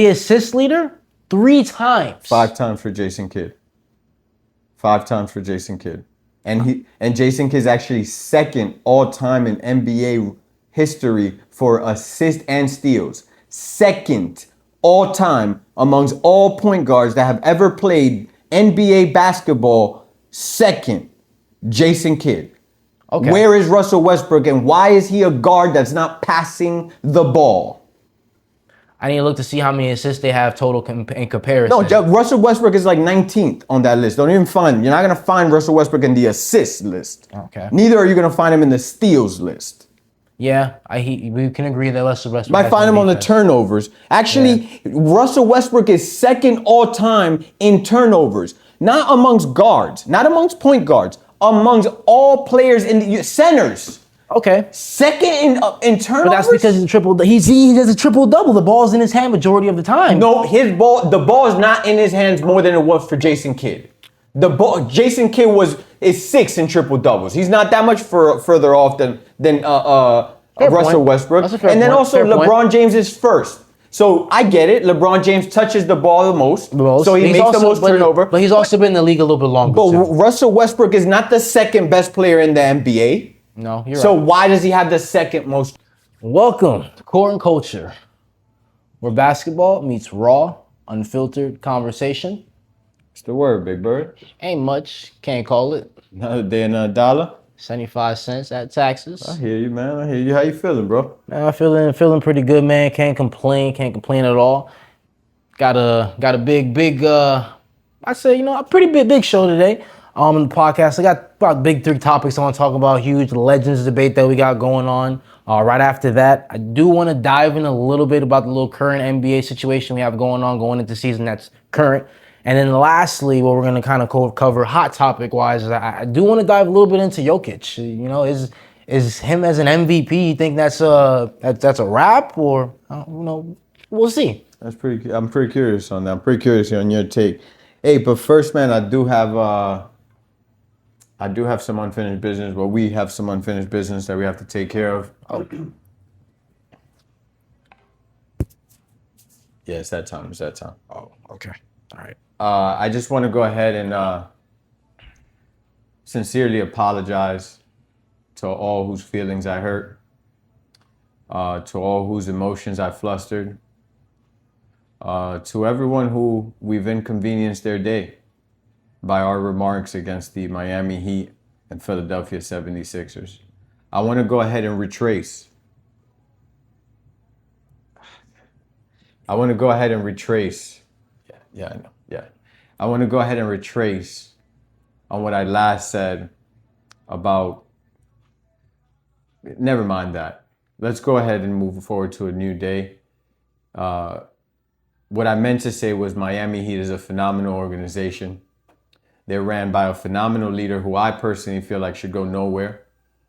The assist leader 3 times. 5 times for Jason Kidd. 5 times for Jason Kidd. And Jason Kidd is actually second all time in NBA history for assists and steals. Second all time amongst all point guards that have ever played NBA basketball. Second, Jason Kidd. Okay. Where is Russell Westbrook and why is he a guard that's not passing the ball? I need to look to see how many assists they have total in comparison. No, Russell Westbrook is like 19th on that list. Don't even find him. You're not going to find Russell Westbrook in the assist list. Okay. Neither are you going to find him in the steals list. Yeah, we can agree that Russell Westbrook. You might find him on the turnovers. Actually, Russell Westbrook is second all time in turnovers. Not amongst guards, not amongst point guards, amongst all players in the centers. Okay. Second in turnovers. But that's because he's a triple. He does a triple double. The ball's in his hand majority of the time. No, the ball is not in his hands more than it was for Jason Kidd. Jason Kidd is 6 in triple doubles. He's not that much further off than Russell Westbrook. And then also LeBron James is first. So I get it. LeBron James touches the ball the most. So he makes the most turnover. But he's also been in the league a little bit longer. But Russell Westbrook is not the second best player in the NBA. No, you're right. So why does he have the second most? Welcome to Court and Culture, where basketball meets raw, unfiltered conversation. What's the word, Big Bird? Ain't much. Can't call it. Another day, another dollar. 75 cents at taxes. I hear you, man. I hear you. How you feeling, bro? Man, I'm feeling pretty good, man. Can't complain at all. Got a big I'd say, a pretty big show today. In the podcast, I got about big 3 topics I want to talk about. Huge legends debate that we got going on. Right after that, I do want to dive in a little bit about the little current NBA situation we have going into season that's current. And then lastly, what we're going to kind of cover hot topic wise is I do want to dive a little bit into Jokic. Is him as an MVP? You think that's a wrap, or we'll see. I'm pretty curious on that. I'm pretty curious on your take. Hey, but first, man, I do have some unfinished business. Well, we have some unfinished business that we have to take care of. Oh. Yeah, it's that time. Oh, okay. All right. I just want to go ahead and sincerely apologize to all whose feelings I hurt, to all whose emotions I flustered, to everyone who we've inconvenienced their day by our remarks against the Miami Heat and Philadelphia 76ers. I want to go ahead and retrace. I want to go ahead and retrace on what I last said about. Never mind that. Let's go ahead and move forward to a new day. What I meant to say was Miami Heat is a phenomenal organization. They're ran by a phenomenal leader who I personally feel like should go nowhere.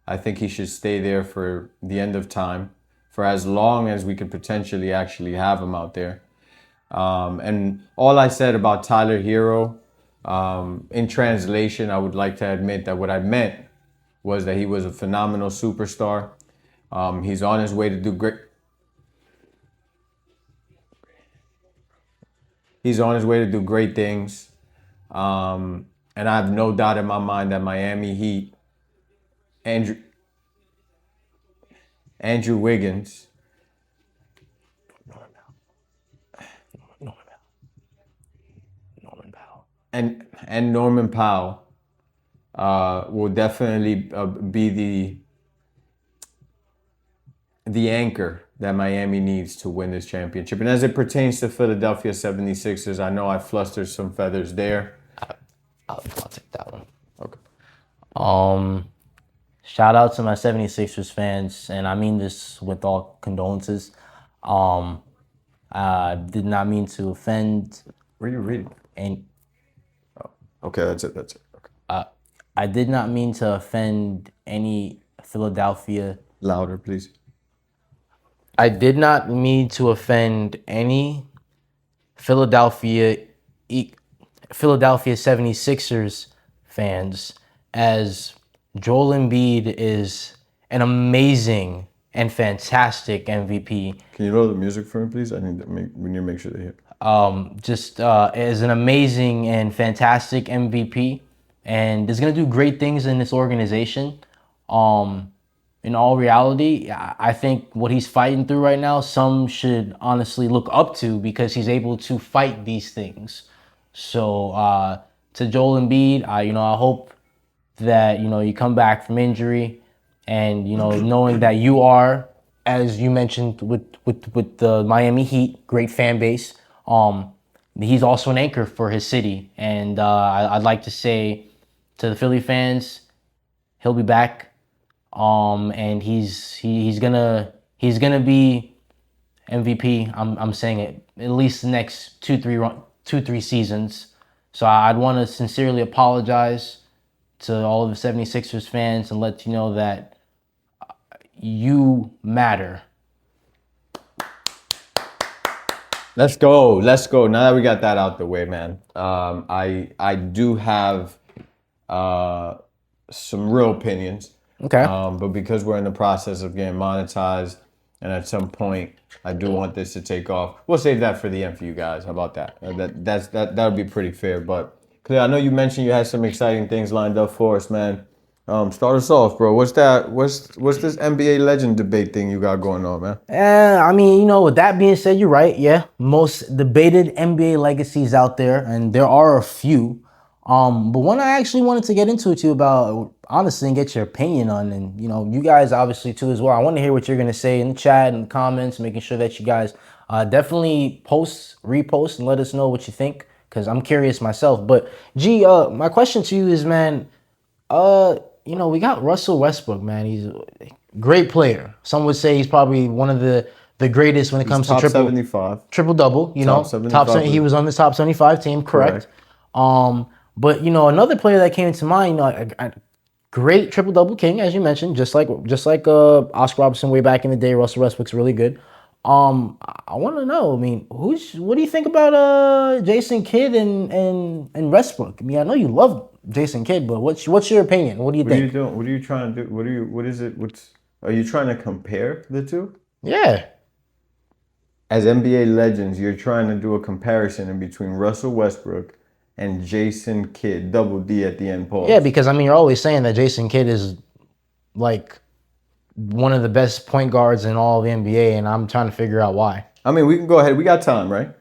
I think he should stay there for the end of time, for as long as we could potentially actually have him out there. And all I said about Tyler Hero, in translation, I would like to admit that what I meant was that he was a phenomenal superstar. He's on his way to do great. He's on his way to do great things. And I have no doubt in my mind that Miami Heat, Andrew Wiggins, and Norman Powell will definitely be the anchor that Miami needs to win this championship. And as it pertains to Philadelphia 76ers, I know I flustered some feathers there. I'll take that one. Okay. Shout out to my 76ers fans, and I mean this with all condolences. I did not mean to offend. Where are you reading? Okay, that's it. Okay. I did not mean to offend any Philadelphia. Louder, please. I did not mean to offend any Philadelphia 76ers fans, as Joel Embiid is an amazing and fantastic MVP. Can you lower the music for me, please? We need to make sure they hear. Just is an amazing and fantastic MVP, and is going to do great things in this organization. In all reality, I think what he's fighting through right now, some should honestly look up to because he's able to fight these things. So to Joel Embiid, I hope that you come back from injury, and knowing that you are, as you mentioned with the Miami Heat, great fan base. He's also an anchor for his city, and I'd like to say to the Philly fans, he'll be back. And he's gonna be MVP. I'm saying it at least the next two three seasons. So I'd want to sincerely apologize to all of the 76ers fans and let you know that you matter. Let's go. Now that we got that out the way, man, I do have some real opinions. Okay. But because we're in the process of getting monetized, and at some point I do want this to take off, we'll save that for the end for you guys. How about that? That would be pretty fair. But Klay, I know you mentioned you had some exciting things lined up for us, man. Start us off, bro. What's this NBA legend debate thing you got going on, man? I mean, with that being said, you're right. Yeah, most debated NBA legacies out there, and there are a few. But one I actually wanted to get into with you about, honestly, and get your opinion on, and you guys obviously too as well. I want to hear what you're gonna say in the chat and the comments, making sure that you guys definitely repost, and let us know what you think, because I'm curious myself. But G, my question to you is, man, we got Russell Westbrook, man. He's a great player. Some would say he's probably one of the greatest when it comes to top 75. triple double. Top 75. He was on the top 75 team, correct? But another player that came into mind, a great triple double king, as you mentioned, just like Oscar Robertson way back in the day. Russell Westbrook's really good. I want to know. I mean, what do you think about Jason Kidd and Westbrook? I mean, I know you love Jason Kidd, but what's your opinion? What do you think? What are you doing? What are you trying to do? What is it? Are you trying to compare the two? Yeah. As NBA legends, you're trying to do a comparison in between Russell Westbrook and Jason Kidd, double D at the end, pause. Yeah, because I mean, you're always saying that Jason Kidd is like one of the best point guards in all of the NBA, and I'm trying to figure out why. I mean, we can go ahead. We got time, right?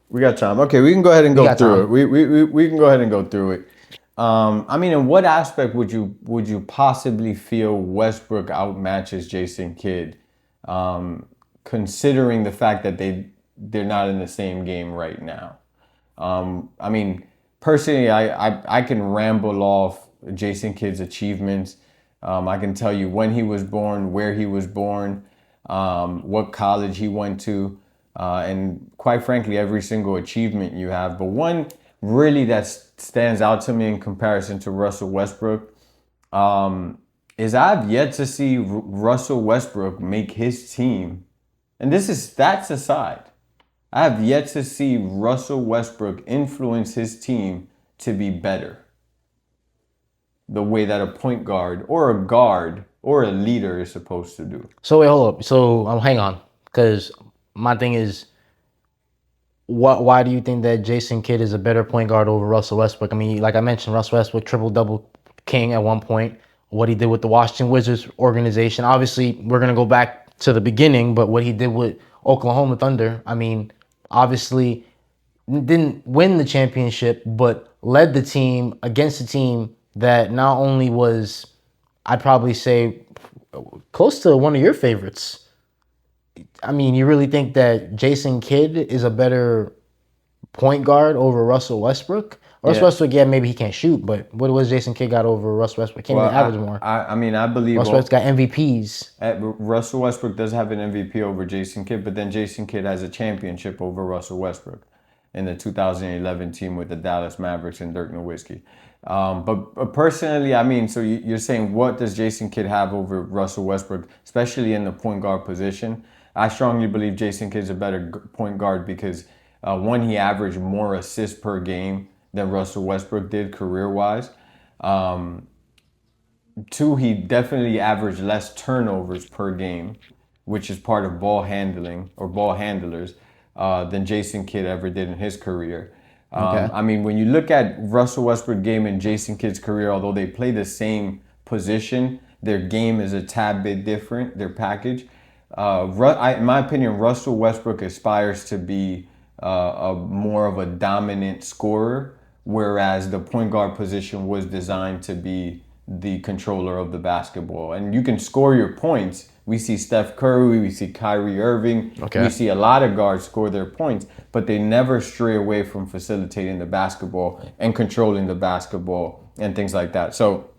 We got time. Okay, we can go ahead and go through it. We can go ahead and go through it. I mean, in what aspect would you possibly feel Westbrook outmatches Jason Kidd, considering the fact that they're not in the same game right now? I mean, personally, I can ramble off Jason Kidd's achievements. I can tell you when he was born, where he was born, what college he went to, and quite frankly, every single achievement you have. But one really that stands out to me in comparison to Russell Westbrook is I've yet to see Russell Westbrook make his team, and stats aside, I have yet to see Russell Westbrook influence his team to be better the way that a point guard or a guard or a leader is supposed to do. So wait, hold up. So hang on, because my thing is, why do you think that Jason Kidd is a better point guard over Russell Westbrook? I mean, like I mentioned, Russell Westbrook triple-double king at one point. What he did with the Washington Wizards organization. Obviously, we're going to go back to the beginning, but what he did with Oklahoma Thunder, I mean, obviously didn't win the championship, but led the team against a team that not only was, I'd probably say, close to one of your favorites. I mean, you really think that Jason Kidd is a better point guard over Russell Westbrook? Russell Westbrook, yeah, maybe he can't shoot, but what was Jason Kidd got over Russell Westbrook? Can't even average more. I mean, I believe Russell Westbrook got MVPs. Russell Westbrook does have an MVP over Jason Kidd, but then Jason Kidd has a championship over Russell Westbrook in the 2011 team with the Dallas Mavericks and Dirk Nowitzki. But personally, I mean, so you're saying what does Jason Kidd have over Russell Westbrook, especially in the point guard position? I strongly believe Jason Kidd's a better point guard because one, he averaged more assists per game than Russell Westbrook did career-wise. Two, he definitely averaged less turnovers per game, which is part of ball handling or ball handlers than Jason Kidd ever did in his career. Okay. I mean, when you look at Russell Westbrook's game and Jason Kidd's career, although they play the same position, their game is a tad bit different, their package. In my opinion, Russell Westbrook aspires to be more of a dominant scorer, whereas the point guard position was designed to be the controller of the basketball. And you can score your points. We see Steph Curry, we see Kyrie Irving, we see a lot of guards score their points, but they never stray away from facilitating the basketball and controlling the basketball and things like that. So,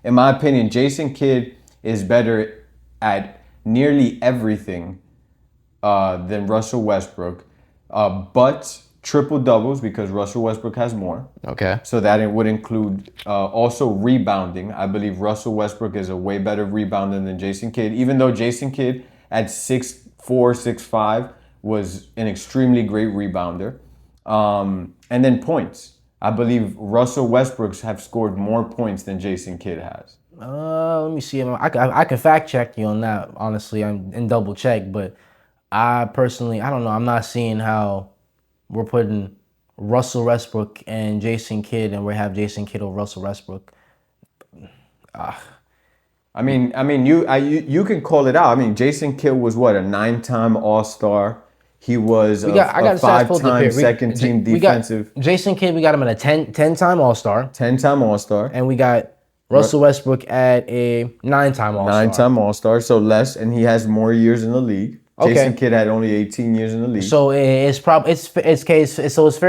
in my opinion, Jason Kidd is better at nearly everything than Russell Westbrook, but triple doubles because Russell Westbrook has more. Okay. So that it would include also rebounding. I believe Russell Westbrook is a way better rebounder than Jason Kidd, even though Jason Kidd at 6'4", 6'5", was an extremely great rebounder. And then points. I believe Russell Westbrook have scored more points than Jason Kidd has. Let me see. I can fact check you on that, honestly, and double check. But I personally, I don't know. I'm not seeing how we're putting Russell Westbrook and Jason Kidd, and we have Jason Kidd over Russell Westbrook. I mean, you can call it out. I mean, Jason Kidd was what, a 9-time All-Star. He was a 5-time second-team defensive. Jason Kidd, we got him at a 10-time All-Star. 10-time All-Star. And we got Russell Westbrook at a 9-time All-Star. 9-time All-Star, so less, and he has more years in the league. Okay. Jason Kidd had only 18 years in the league. So it's fair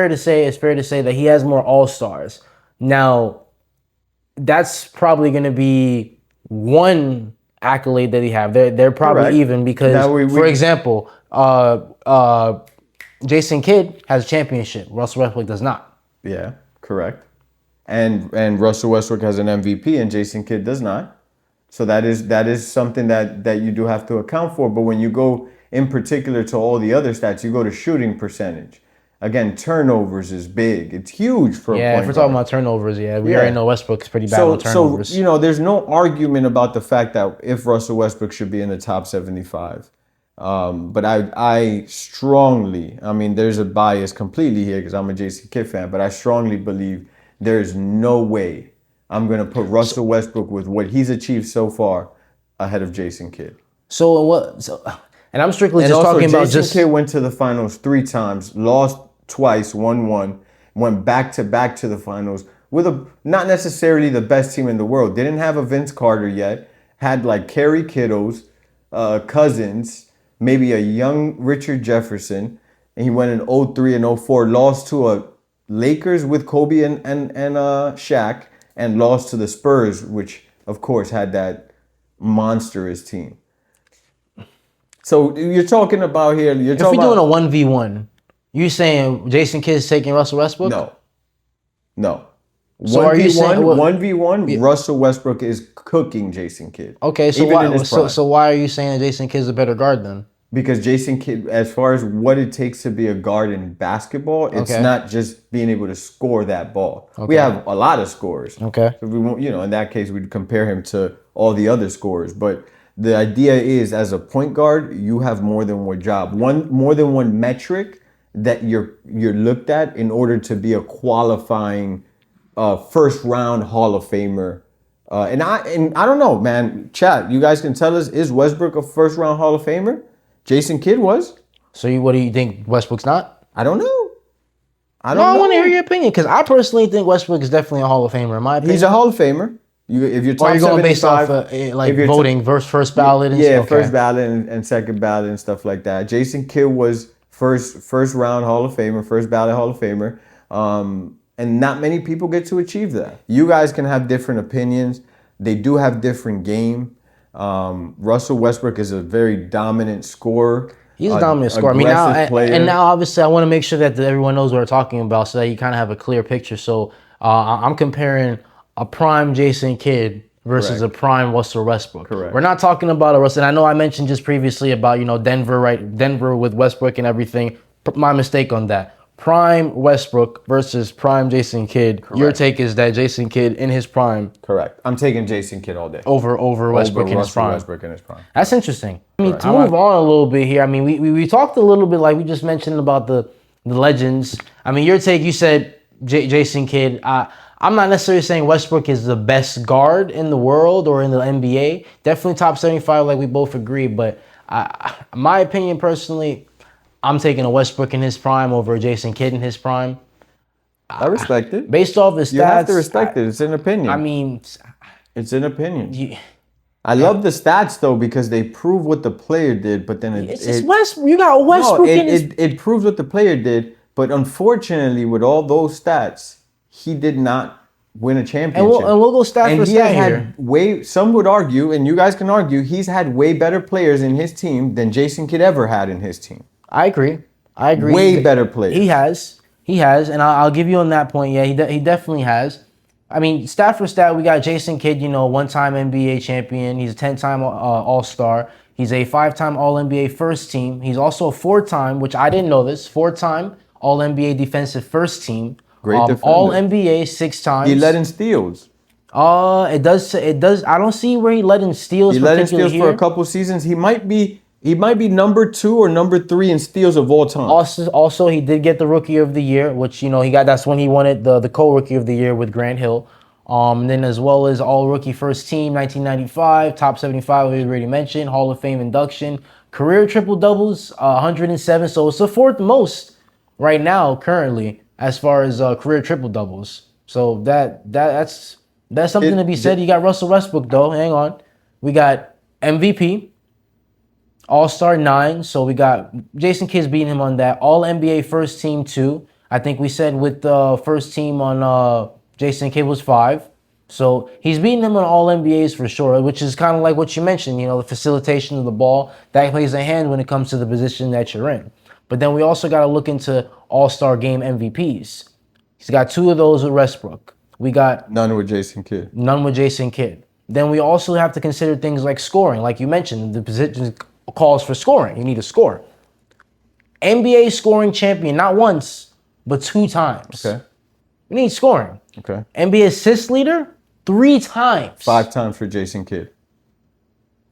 to say that he has more All-Stars. Now, that's probably going to be one accolade that he have. They're probably Correct. even because, for example, Jason Kidd has a championship. Russell Westbrook does not. Yeah, correct. And Russell Westbrook has an MVP and Jason Kidd does not. So that is something that you do have to account for. But when you go in particular to all the other stats, you go to shooting percentage. Again, turnovers is big. It's huge for a point guard. If we're talking about turnovers, we already know Westbrook's pretty bad on turnovers. So, there's no argument about the fact that if Russell Westbrook should be in the top 75. But I strongly, there's a bias completely here because I'm a Jason Kidd fan, but I strongly believe there's no way I'm going to put Russell Westbrook with what he's achieved so far ahead of Jason Kidd. And I'm strictly just talking about Jason Kidd went to the finals 3 times, lost twice, won one, went back-to-back to the finals with not necessarily the best team in the world. Didn't have a Vince Carter yet. Had like Kerry Kittles, Cousins, maybe a young Richard Jefferson. And he went in 03 and 04, lost to a Lakers with Kobe and Shaq, and lost to the Spurs, which of course had that monstrous team. So you're talking about here. If we're doing a 1v1, you saying Jason Kidd's taking Russell Westbrook? No. So are you saying 1v1? Russell Westbrook is cooking Jason Kidd. Okay, so why are you saying that Jason Kidd's a better guard then? Because Jason Kidd, as far as what it takes to be a guard in basketball, it's not just being able to score that ball. Okay. We have a lot of scorers. Okay. So we won't, in that case, we'd compare him to all the other scorers. But the idea is, as a point guard, you have more than one job, more than one metric that you're looked at in order to be a qualifying first round Hall of Famer. And I don't know, man. Chat, you guys can tell us, is Westbrook a first round Hall of Famer? Jason Kidd was. So what do you think, Westbrook's not? I don't know. I want to hear your opinion because I personally think Westbrook is definitely a Hall of Famer. In my opinion, he's a Hall of Famer. If you're top 75, going based off voting versus first ballot. First ballot and second ballot and stuff like that. Jason Kidd was first round Hall of Famer, first ballot Hall of Famer, and not many people get to achieve that. You guys can have different opinions. They do have different game. Russell Westbrook is a very dominant scorer. He's a dominant scorer. Now obviously I want to make sure that everyone knows what we're talking about so that you kind of have a clear picture. So I'm comparing a prime Jason Kidd versus a prime Russell Westbrook. Correct. We're not talking about a Russell. And I know I mentioned just previously about, Denver with Westbrook and everything. My mistake on that. prime Westbrook versus prime Jason Kidd. Correct. Your take is that Jason Kidd in his prime. Correct. I'm taking Jason Kidd all day. Over Westbrook in his prime. Westbrook in his prime. That's interesting. I mean, to move on a little bit here, I mean, we talked a little bit, like we just mentioned, about the legends. I mean, your take, you said Jason Kidd. I'm not necessarily saying Westbrook is the best guard in the world or in the NBA. Definitely top 75, like we both agree. But my opinion personally, I'm taking a Westbrook in his prime over a Jason Kidd in his prime. I respect it. Based off his stats. You have to respect it. It's an opinion. I mean... It's an opinion. I love the stats, though, because they prove what the player did, but then you got Westbrook in his... It proves what the player did, but unfortunately, with all those stats, he did not win a championship. And we'll go stat for stat here. Some would argue, and you guys can argue, he's had way better players in his team than Jason Kidd ever had in his team. I agree. Way better players. He has, and I'll give you on that point. Yeah, he definitely has. I mean, stat for stat, we got Jason Kidd, one-time NBA champion. He's a 10-time All-Star. He's a 5-time All-NBA first team. He's also a 4-time, which I didn't know this, 4-time All-NBA defensive first team. Great defender. All-NBA 6 times. He led in steals. It does. I don't see where he led in steals. He led in steals for a couple seasons. He might be number 2 or number 3 in steals of all time. Also, he did get the Rookie of the Year, which he got. That's when he won it, the co-Rookie of the Year with Grant Hill. And then as well as All-Rookie First Team, 1995, Top 75, we already mentioned, Hall of Fame induction, career triple doubles, 107. So it's the 4th most right now currently as far as career triple doubles. So that's something to be said. You got Russell Westbrook though. Hang on, we got MVP. All-Star 9, so we got Jason Kidd beating him on that. All-NBA First Team 2. I think we said with the first team on Jason Kidd was 5. So he's beating him on All-NBAs for sure, which is kind of like what you mentioned, the facilitation of the ball. That plays a hand when it comes to the position that you're in. But then we also got to look into All-Star Game MVPs. He's got 2 of those with Westbrook. We got... None with Jason Kidd. Then we also have to consider things like scoring. Like you mentioned, the position calls for scoring. You need to score. NBA scoring champion, not once, but 2 times. Okay. We need scoring. Okay. NBA assist leader, 3 times. 5 times for Jason Kidd.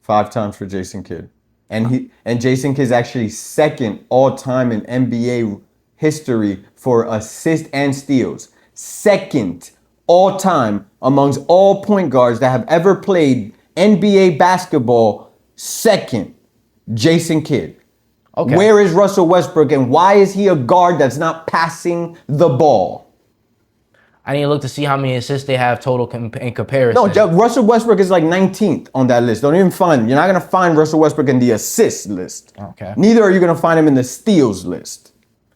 5 times for Jason Kidd. And Jason Kidd is actually 2nd all-time in NBA history for assists and steals. 2nd all-time amongst all point guards that have ever played NBA basketball. 2nd. Jason Kidd. Okay. Where is Russell Westbrook and why is he a guard that's not passing the ball? I need to look to see how many assists they have total in comparison. No, Russell Westbrook is like 19th on that list. Don't even find him. You're not going to find Russell Westbrook in the assist list. Okay. Neither are you going to find him in the steals list.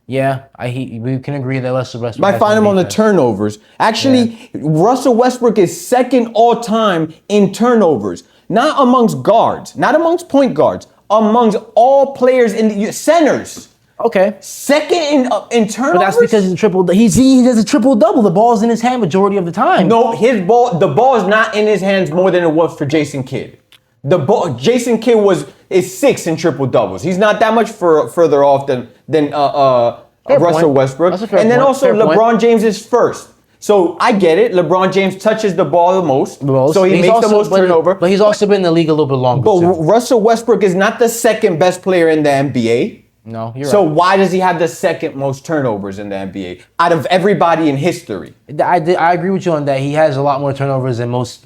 Yeah, we can agree that Russell Westbrook. You might find him on the turnovers. Actually, Russell Westbrook is 2nd all time in turnovers. Not amongst guards, not amongst point guards, amongst all players in the centers. Okay. 2nd in turnovers. But that's because he's a triple. He does a triple double. The ball's in his hand majority of the time. No, the ball is not in his hands more than it was for Jason Kidd. Jason Kidd is 6th in triple doubles. He's not that much further off than Russell Westbrook. That's a fair and then point. also LeBron James is 1st. So I get it. LeBron James touches the ball the most. So he makes the most turnover. But he's also been in the league a little bit longer. But Russell Westbrook is not the 2nd best player in the NBA. No, you're right. So why does he have the 2nd most turnovers in the NBA out of everybody in history? I agree with you on that. He has a lot more turnovers than most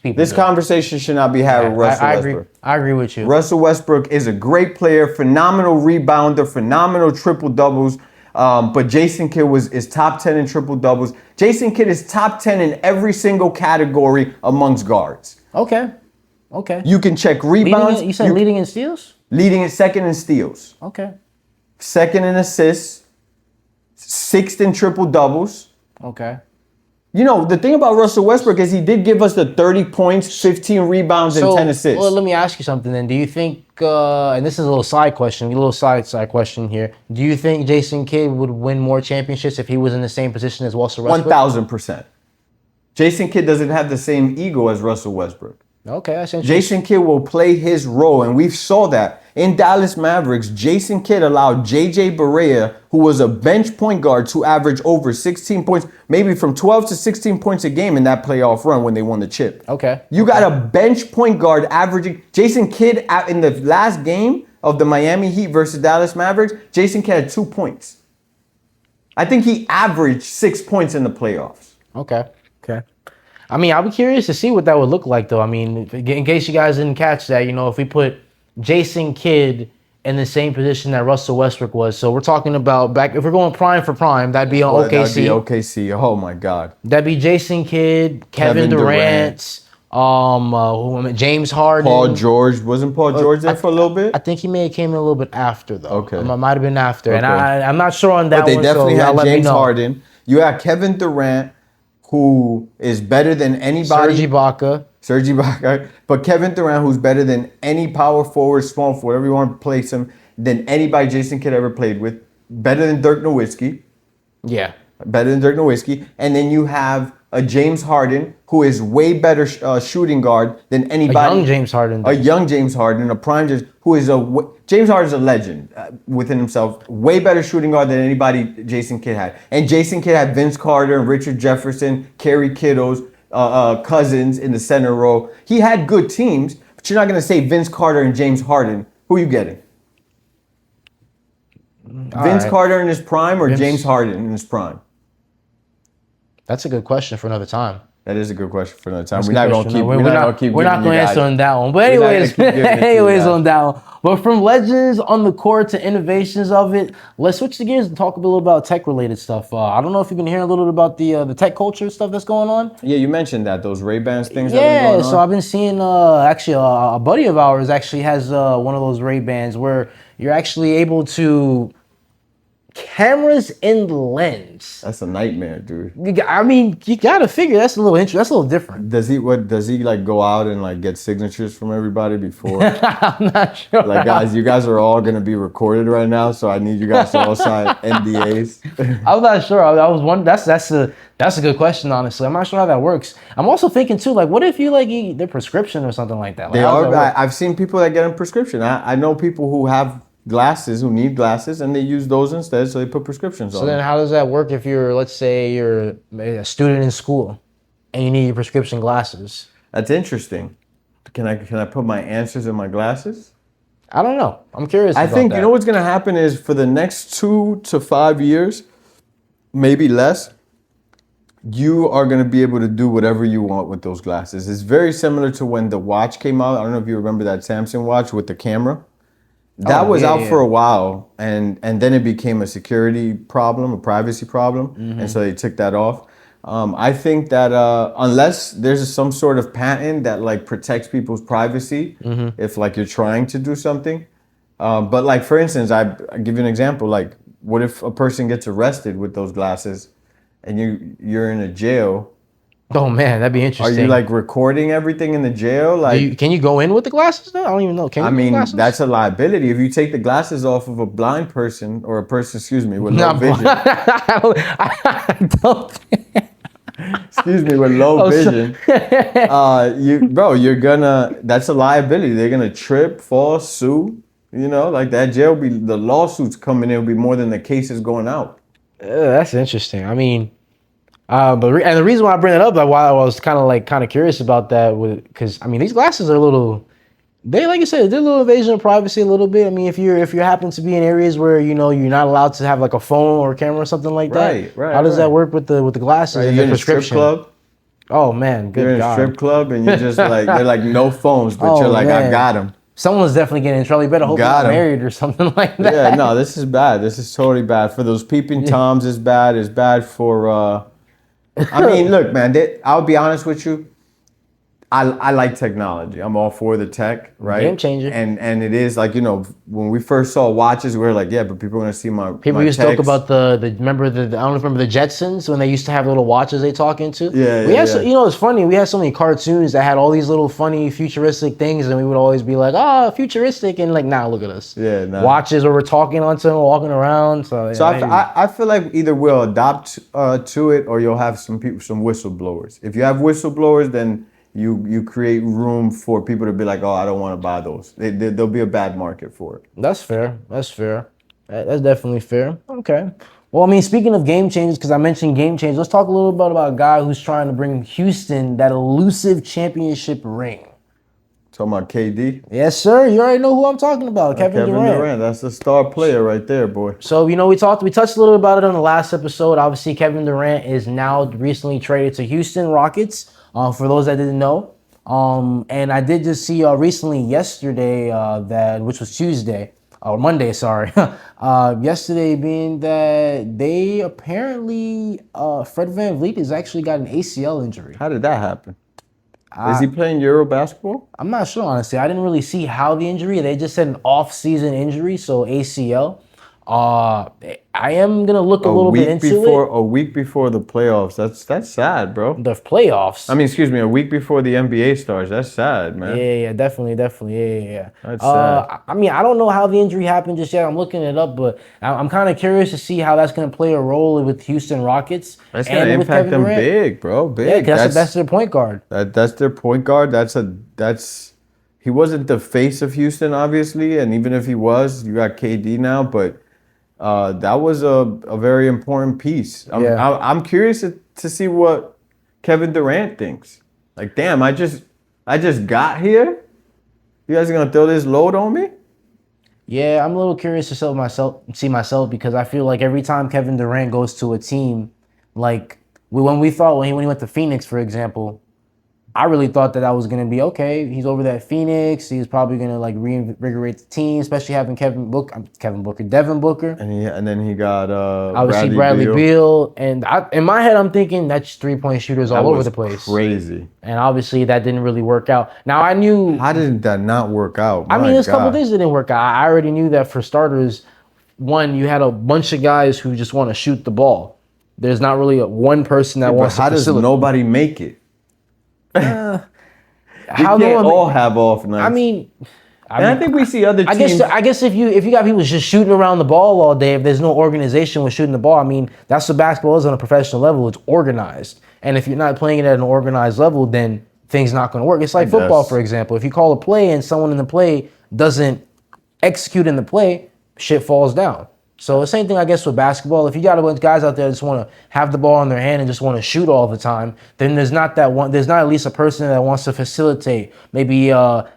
people. This conversation should not be had with Russell Westbrook. I agree with you. Russell Westbrook is a great player, phenomenal rebounder, phenomenal triple doubles. But Jason Kidd is top 10 in triple doubles. Jason Kidd is top 10 in every single category amongst guards. Okay. You can check rebounds. You said leading in steals? Leading in 2nd in steals. Okay. 2nd in assists. 6th in triple doubles. Okay. The thing about Russell Westbrook is he did give us the 30 points, 15 rebounds, and 10 assists. Well, let me ask you something then. Do you think, and this is a little side question here. Do you think Jason Kidd would win more championships if he was in the same position as Russell Westbrook? 1,000%. Jason Kidd doesn't have the same ego as Russell Westbrook. Okay, that's interesting. Jason Kidd will play his role, and we saw that In Dallas Mavericks, Jason Kidd allowed JJ Barea, who was a bench point guard, to average over 16 points, maybe from 12 to 16 points a game in that playoff run when they won the chip. Okay. You got a bench point guard averaging. Jason Kidd, in the last game of the Miami Heat versus Dallas Mavericks, Jason Kidd had 2 points. I think he averaged 6 points in the playoffs. Okay. I mean, I'll be curious to see what that would look like, though. I mean, in case you guys didn't catch that, if we put Jason Kidd in the same position that Russell Westbrook was. So we're talking about if we're going prime for prime, that'd be on OKC. That'd be OKC. Oh my God. That'd be Jason Kidd, Kevin Durant, James Harden. Paul George. Wasn't Paul George there for a little bit? I think he may have came in a little bit after, though. Okay. It might have been after. Okay. And I'm not sure on that but they one. definitely so had James Harden. You had Kevin Durant, who is better than anybody. Serge Ibaka. But Kevin Durant, who's better than any power forward, small forward, whatever you want to place him, than anybody Jason Kidd ever played with. Better than Dirk Nowitzki. Yeah. Better than Dirk Nowitzki. And then you have a James Harden, who is way better shooting guard than anybody. A young James Harden. A young James Harden, a prime James, who is James Harden's a legend within himself. Way better shooting guard than anybody Jason Kidd had. And Jason Kidd had Vince Carter, Richard Jefferson, Kerry Kittles, Cousins in the center row. He had good teams, but you're not going to say Vince Carter and James Harden. Who are you getting? Vince Carter in his prime or James Harden in his prime? That's a good question for another time. That is a good question for another time. We're not going to answer on that one. But anyways, on that one. But from legends on the court to innovations of it, let's switch the gears and talk a little about tech-related stuff. I don't know if you've been hearing a little bit about the tech culture stuff that's going on. Yeah, you mentioned that, those Ray-Bans things. Yeah, so I've been seeing, actually, a buddy of ours actually has one of those Ray-Bans where you're actually able to cameras in the lens. That's a nightmare, dude. I mean, you gotta figure that's a little interesting. That's a little different. Does he like go out and like get signatures from everybody before? I'm not sure. Like, guys, you guys are all gonna be recorded right now, so I need you guys to all sign NDAs. I'm not sure. I was wondering. That's a good question, honestly. I'm not sure how that works. I'm also thinking too, like, what if you like eat their prescription or something like that? Like, they are. I've seen people that get a prescription. I know people who have glasses, who need glasses, and they use those instead, so they put prescriptions on. So then how does that work if let's say you're a student in school and you need your prescription glasses? That's interesting. Can I put my answers in my glasses? I don't know. I'm curious I about think, that. you know what's going to happen is for the next 2 to 5 years, maybe less, you are going to be able to do whatever you want with those glasses. It's very similar to when the watch came out. I don't know if you remember that Samsung watch with the camera. That was out for a while, and then it became a security problem, a privacy problem, and so they took that off. I think that unless there's some sort of patent that like protects people's privacy, if like you're trying to do something, but like for instance, I give you an example. Like, what if a person gets arrested with those glasses, and you're in a jail? Oh man, that'd be interesting. Are you like recording everything in the jail? Like, can you go in with the glasses though? I don't even know. Can you? I mean, that's a liability. If you take the glasses off of a blind person or a person, with low vision. I don't. Excuse me, with low vision. That's a liability. They're gonna trip, fall, sue. Like that jail the lawsuits coming in will be more than the cases going out. That's interesting. I mean. And the reason why I bring it up, like, why I was kind of curious about that, because I mean these glasses are like you said, they're a little invasion of privacy a little bit. I mean, if you happen to be in areas where you're not allowed to have like a phone or a camera or something like that, right. How does that work with the glasses and the prescription? You're in a strip club. Oh man, good You're in a strip club and you're just like they're like no phones, but you're like man. I got them. Someone's definitely getting in trouble. You better hope you're not married or something like that. Yeah, no, this is bad. This is totally bad for those peeping toms. It's bad. It's bad for. I mean, look, man, I'll be honest with you. I like technology. I'm all for the tech, right? Game changer. And it is like, when we first saw watches, we were like, yeah, but people are going to see my People used to talk about I don't remember the Jetsons when they used to have little watches they talk into? Yeah. So, it's funny. We had so many cartoons that had all these little funny futuristic things, and we would always be like, futuristic, and like, now look at us. Yeah, nah. Watches where we're talking onto them, walking around. So I feel like either we'll adopt to it or you'll have some whistleblowers. If you have whistleblowers, then you create room for people to be like, oh, I don't want to buy those. There'll be a bad market for it. That's fair. That's fair. That's definitely fair. Okay. Well, I mean, speaking of game changes, because I mentioned game changes, let's talk a little bit about a guy who's trying to bring Houston that elusive championship ring. Talking about KD? Yes, sir. You already know who I'm talking about, Kevin Durant. That's the star player right there, boy. So, we touched a little about it on the last episode. Obviously, Kevin Durant is now recently traded to Houston Rockets, for those that didn't know. And I did just see recently yesterday, which was Tuesday, or Monday, sorry. Yesterday being that they apparently, Fred VanVleet has actually got an ACL injury. How did that happen? Is he playing Euro basketball? I'm not sure, honestly. I didn't really see how the injury. They just said an off-season injury, so ACL. I am gonna look a little bit into it. A week before the playoffs. That's sad, bro. The playoffs. I mean, excuse me, a week before the NBA starts. That's sad, man. Yeah, definitely. Yeah. That's sad. I mean, I don't know how the injury happened just yet. I'm looking it up, but I'm kind of curious to see how that's gonna play a role with Houston Rockets. That's gonna impact them big, bro. Big. Yeah, that's their point guard. That's their point guard. He wasn't the face of Houston, obviously, and even if he was, you got KD now, but. That was a very important piece. I'm curious to see what Kevin Durant thinks. Like, damn, I just got here. You guys are gonna throw this load on me? Yeah, I'm a little curious to see myself because I feel like every time Kevin Durant goes to a team, like when he went to Phoenix, for example, I really thought that was going to be okay. He's over there at Phoenix. He's probably going to like reinvigorate the team, especially having Devin Booker. And then he got obviously Bradley Beal. And in my head, I'm thinking that's 3-point shooters all over the place. Crazy. And obviously that didn't really work out. Now I knew. How did that not work out? There's a couple things that didn't work out. I already knew that for starters, one, you had a bunch of guys who just want to shoot the ball. There's not really one person that wants to facilitate. How does nobody make it? How we can't all have off nights. I think we see other teams. I guess if you got people just shooting around the ball all day, if there's no organization with shooting the ball, that's what basketball is on a professional level. It's organized, and if you're not playing it at an organized level, then things not going to work. It's like football, for example. If you call a play and someone in the play doesn't execute in the play, shit falls down. So the same thing, I guess, with basketball. If you got a bunch of guys out there that just want to have the ball in their hand and just want to shoot all the time, then there's not at least a person that wants to facilitate, maybe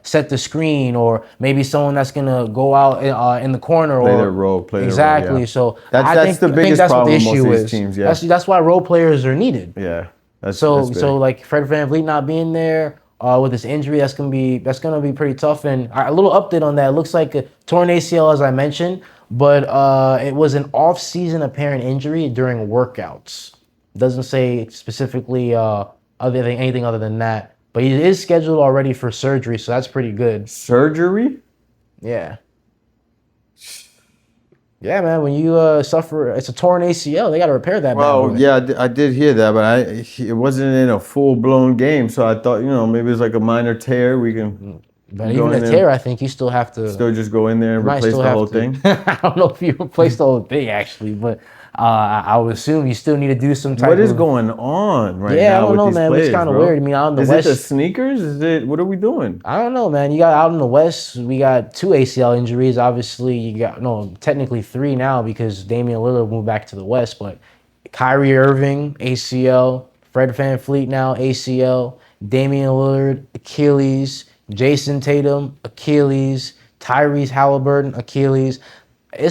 set the screen, or maybe someone that's gonna go out in the corner play their role. Exactly. Yeah. So that's the biggest problem with most of these teams. Yeah. That's why role players are needed. Yeah. So like Fred VanVleet not being there. With this injury, that's gonna be pretty tough. And a little update on that. It looks like a torn ACL, as I mentioned, but it was an off-season apparent injury during workouts. Doesn't say specifically anything other than that. But he is scheduled already for surgery, so that's pretty good. Surgery? Yeah. Yeah, man. When you suffer, it's a torn ACL. They got to repair that. Well, yeah, I did hear that, but it wasn't in a full-blown game, so I thought, maybe it's like a minor tear. We can. But even a tear, I think you still have to. Still just go in there and replace the whole thing. I don't know if you replace the whole thing actually, but I would assume you still need to do some type. What is going on right now? Yeah, I don't know, with these man. players, It's kind of bro? weird. Out in the Is West. Is it the sneakers? What are we doing? I don't know, man. You got out in the West, we got 2 ACL injuries. Obviously, technically 3 now because Damian Lillard moved back to the West. But Kyrie Irving, ACL. Fred VanVleet now, ACL. Damian Lillard, Achilles. Jason Tatum, Achilles. Tyrese Halliburton, Achilles. I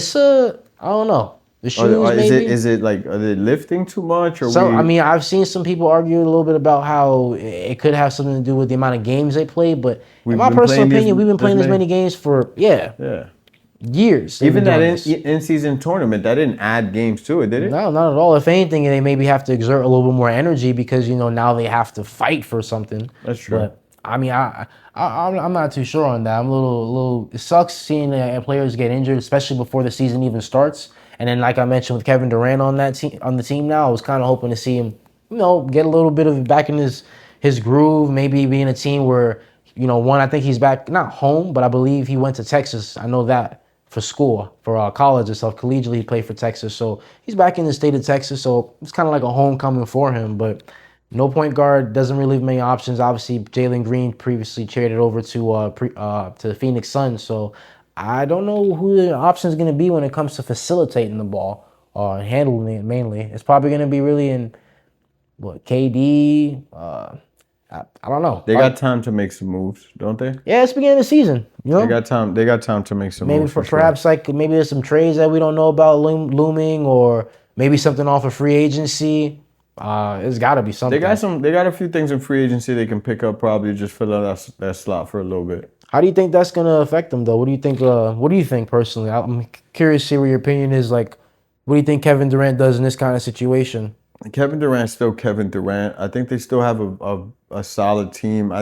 don't know. The shoes, maybe? Is it like, are they lifting too much? I've seen some people argue a little bit about how it could have something to do with the amount of games they play, but in my personal opinion, we've been playing this many games for, years. Even that in-season tournament, that didn't add games to it, did it? No, not at all. If anything, they maybe have to exert a little bit more energy because, now they have to fight for something. That's true. But, I'm not too sure on that. I'm a little. It sucks seeing players get injured, especially before the season even starts. And then, like I mentioned with Kevin Durant on the team now, I was kind of hoping to see him, get a little bit of back in his groove. Maybe being a team where, I think he's back not home, but I believe he went to Texas. I know that for school, for college and stuff. Collegially, he played for Texas, so he's back in the state of Texas. So it's kind of like a homecoming for him, but. No point guard, doesn't really have many options. Obviously, Jalen Green previously traded over to the Phoenix Suns, so I don't know who the option is going to be when it comes to facilitating the ball or handling it mainly. It's probably going to be really in KD. I don't know. They got time to make some moves, don't they? Yeah, it's beginning of the season. You know, They got time. They got time to make some maybe moves. For perhaps like maybe there's some trades that we don't know about looming, or maybe something off of free agency. It's got to be something. They got a few things in free agency they can pick up, probably just fill out that slot for a little bit. How do you think that's gonna affect them, though? What do you think? What do you think personally? I'm curious to see what your opinion is. Like, what do you think Kevin Durant does in this kind of situation? Kevin Durant's still Kevin Durant. I think they still have a solid team.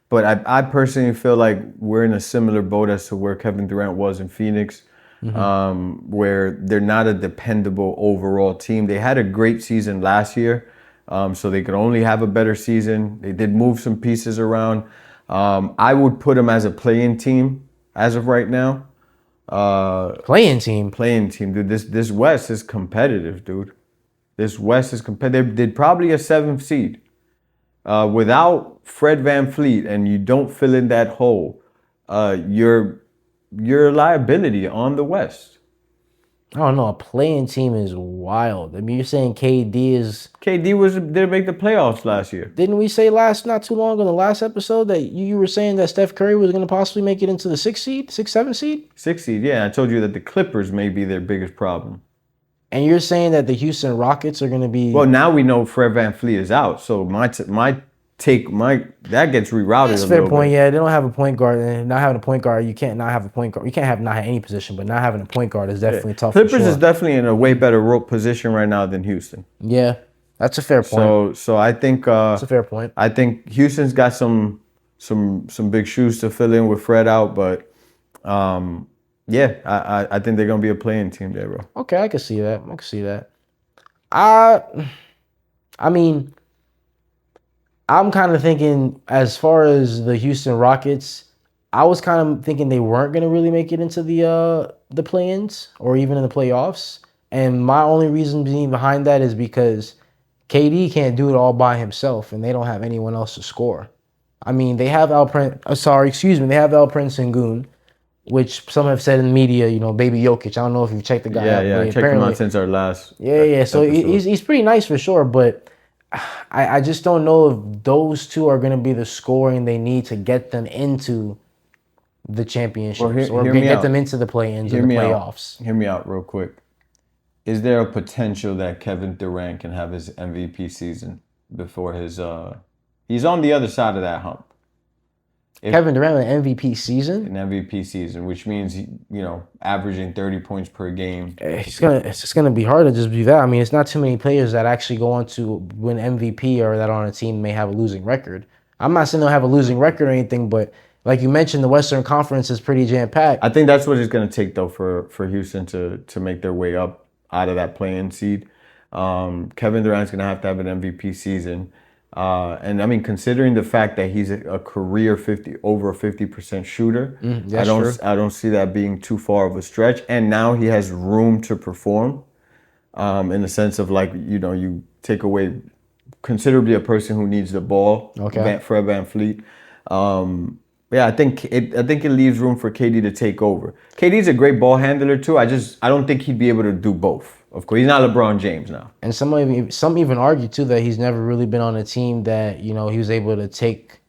But I personally feel like we're in a similar boat as to where Kevin Durant was in Phoenix, where they're not a dependable overall team. They had a great season last year, so they could only have a better season. They did move some pieces around. I would put them as a play-in team as of right now. Playing team, dude. This West is competitive, dude. This West is competitive. They did probably a 7th seed. Without Fred VanVleet and you don't fill in that hole, you're a liability on the West. I don't know. A playing team is wild. I mean, you're saying KD didn't make the playoffs last year. Didn't we say not too long ago in the last episode that you were saying that Steph Curry was going to possibly make it into the 7th seed? 6th seed, yeah. I told you that the Clippers may be their biggest problem. And you're saying that the Houston Rockets are going to be... Well, now we know Fred VanVleet is out, so that gets rerouted. That's a fair point. Yeah, they don't have a point guard, and not having a point guard, you can't not have a point guard. You can't have not have any position, but not having a point guard is definitely tough. Clippers is definitely in a way better position right now than Houston. Yeah, that's a fair point. So I think that's a fair point. I think Houston's got some big shoes to fill in with Fred out, but yeah, I think they're gonna be a playing team there, bro. Okay, I can see that. I mean, I'm kind of thinking as far as the Houston Rockets, I was kind of thinking they weren't going to really make it into the play-ins or even in the playoffs. And my only reason being behind that is because KD can't do it all by himself, and they don't have anyone else to score. I mean, they have Alperen Sengun, which some have said in the media, baby Jokic. I don't know if you've checked the guy out. Yeah, I checked him out since our last Yeah. So he's pretty nice for sure, but I just don't know if those two are going to be the scoring they need to get them into the championships or get them into the play-ins and the playoffs. Hear me out real quick. Is there a potential that Kevin Durant can have his MVP season before his he's on the other side of that hump? Kevin Durant with an MVP season? An MVP season, which means, averaging 30 points per game. It's just gonna be hard to just do that. I mean, it's not too many players that actually go on to win MVP or that on a team may have a losing record. I'm not saying they'll have a losing record or anything, but like you mentioned, the Western Conference is pretty jam-packed. I think that's what it's going to take, though, for Houston to make their way up out of that play-in seed. Kevin Durant's going to have an MVP season. And I mean, considering the fact that he's a career over a 50% shooter, I don't see that being too far of a stretch. And now he has room to perform, in the sense of you take away considerably a person who needs the ball. Okay. Fred VanVleet. Yeah, I think it leaves room for KD to take over. KD's a great ball handler too. I don't think he'd be able to do both. Of course, he's not LeBron James now. And some even argue too that he's never really been on a team that he was able to take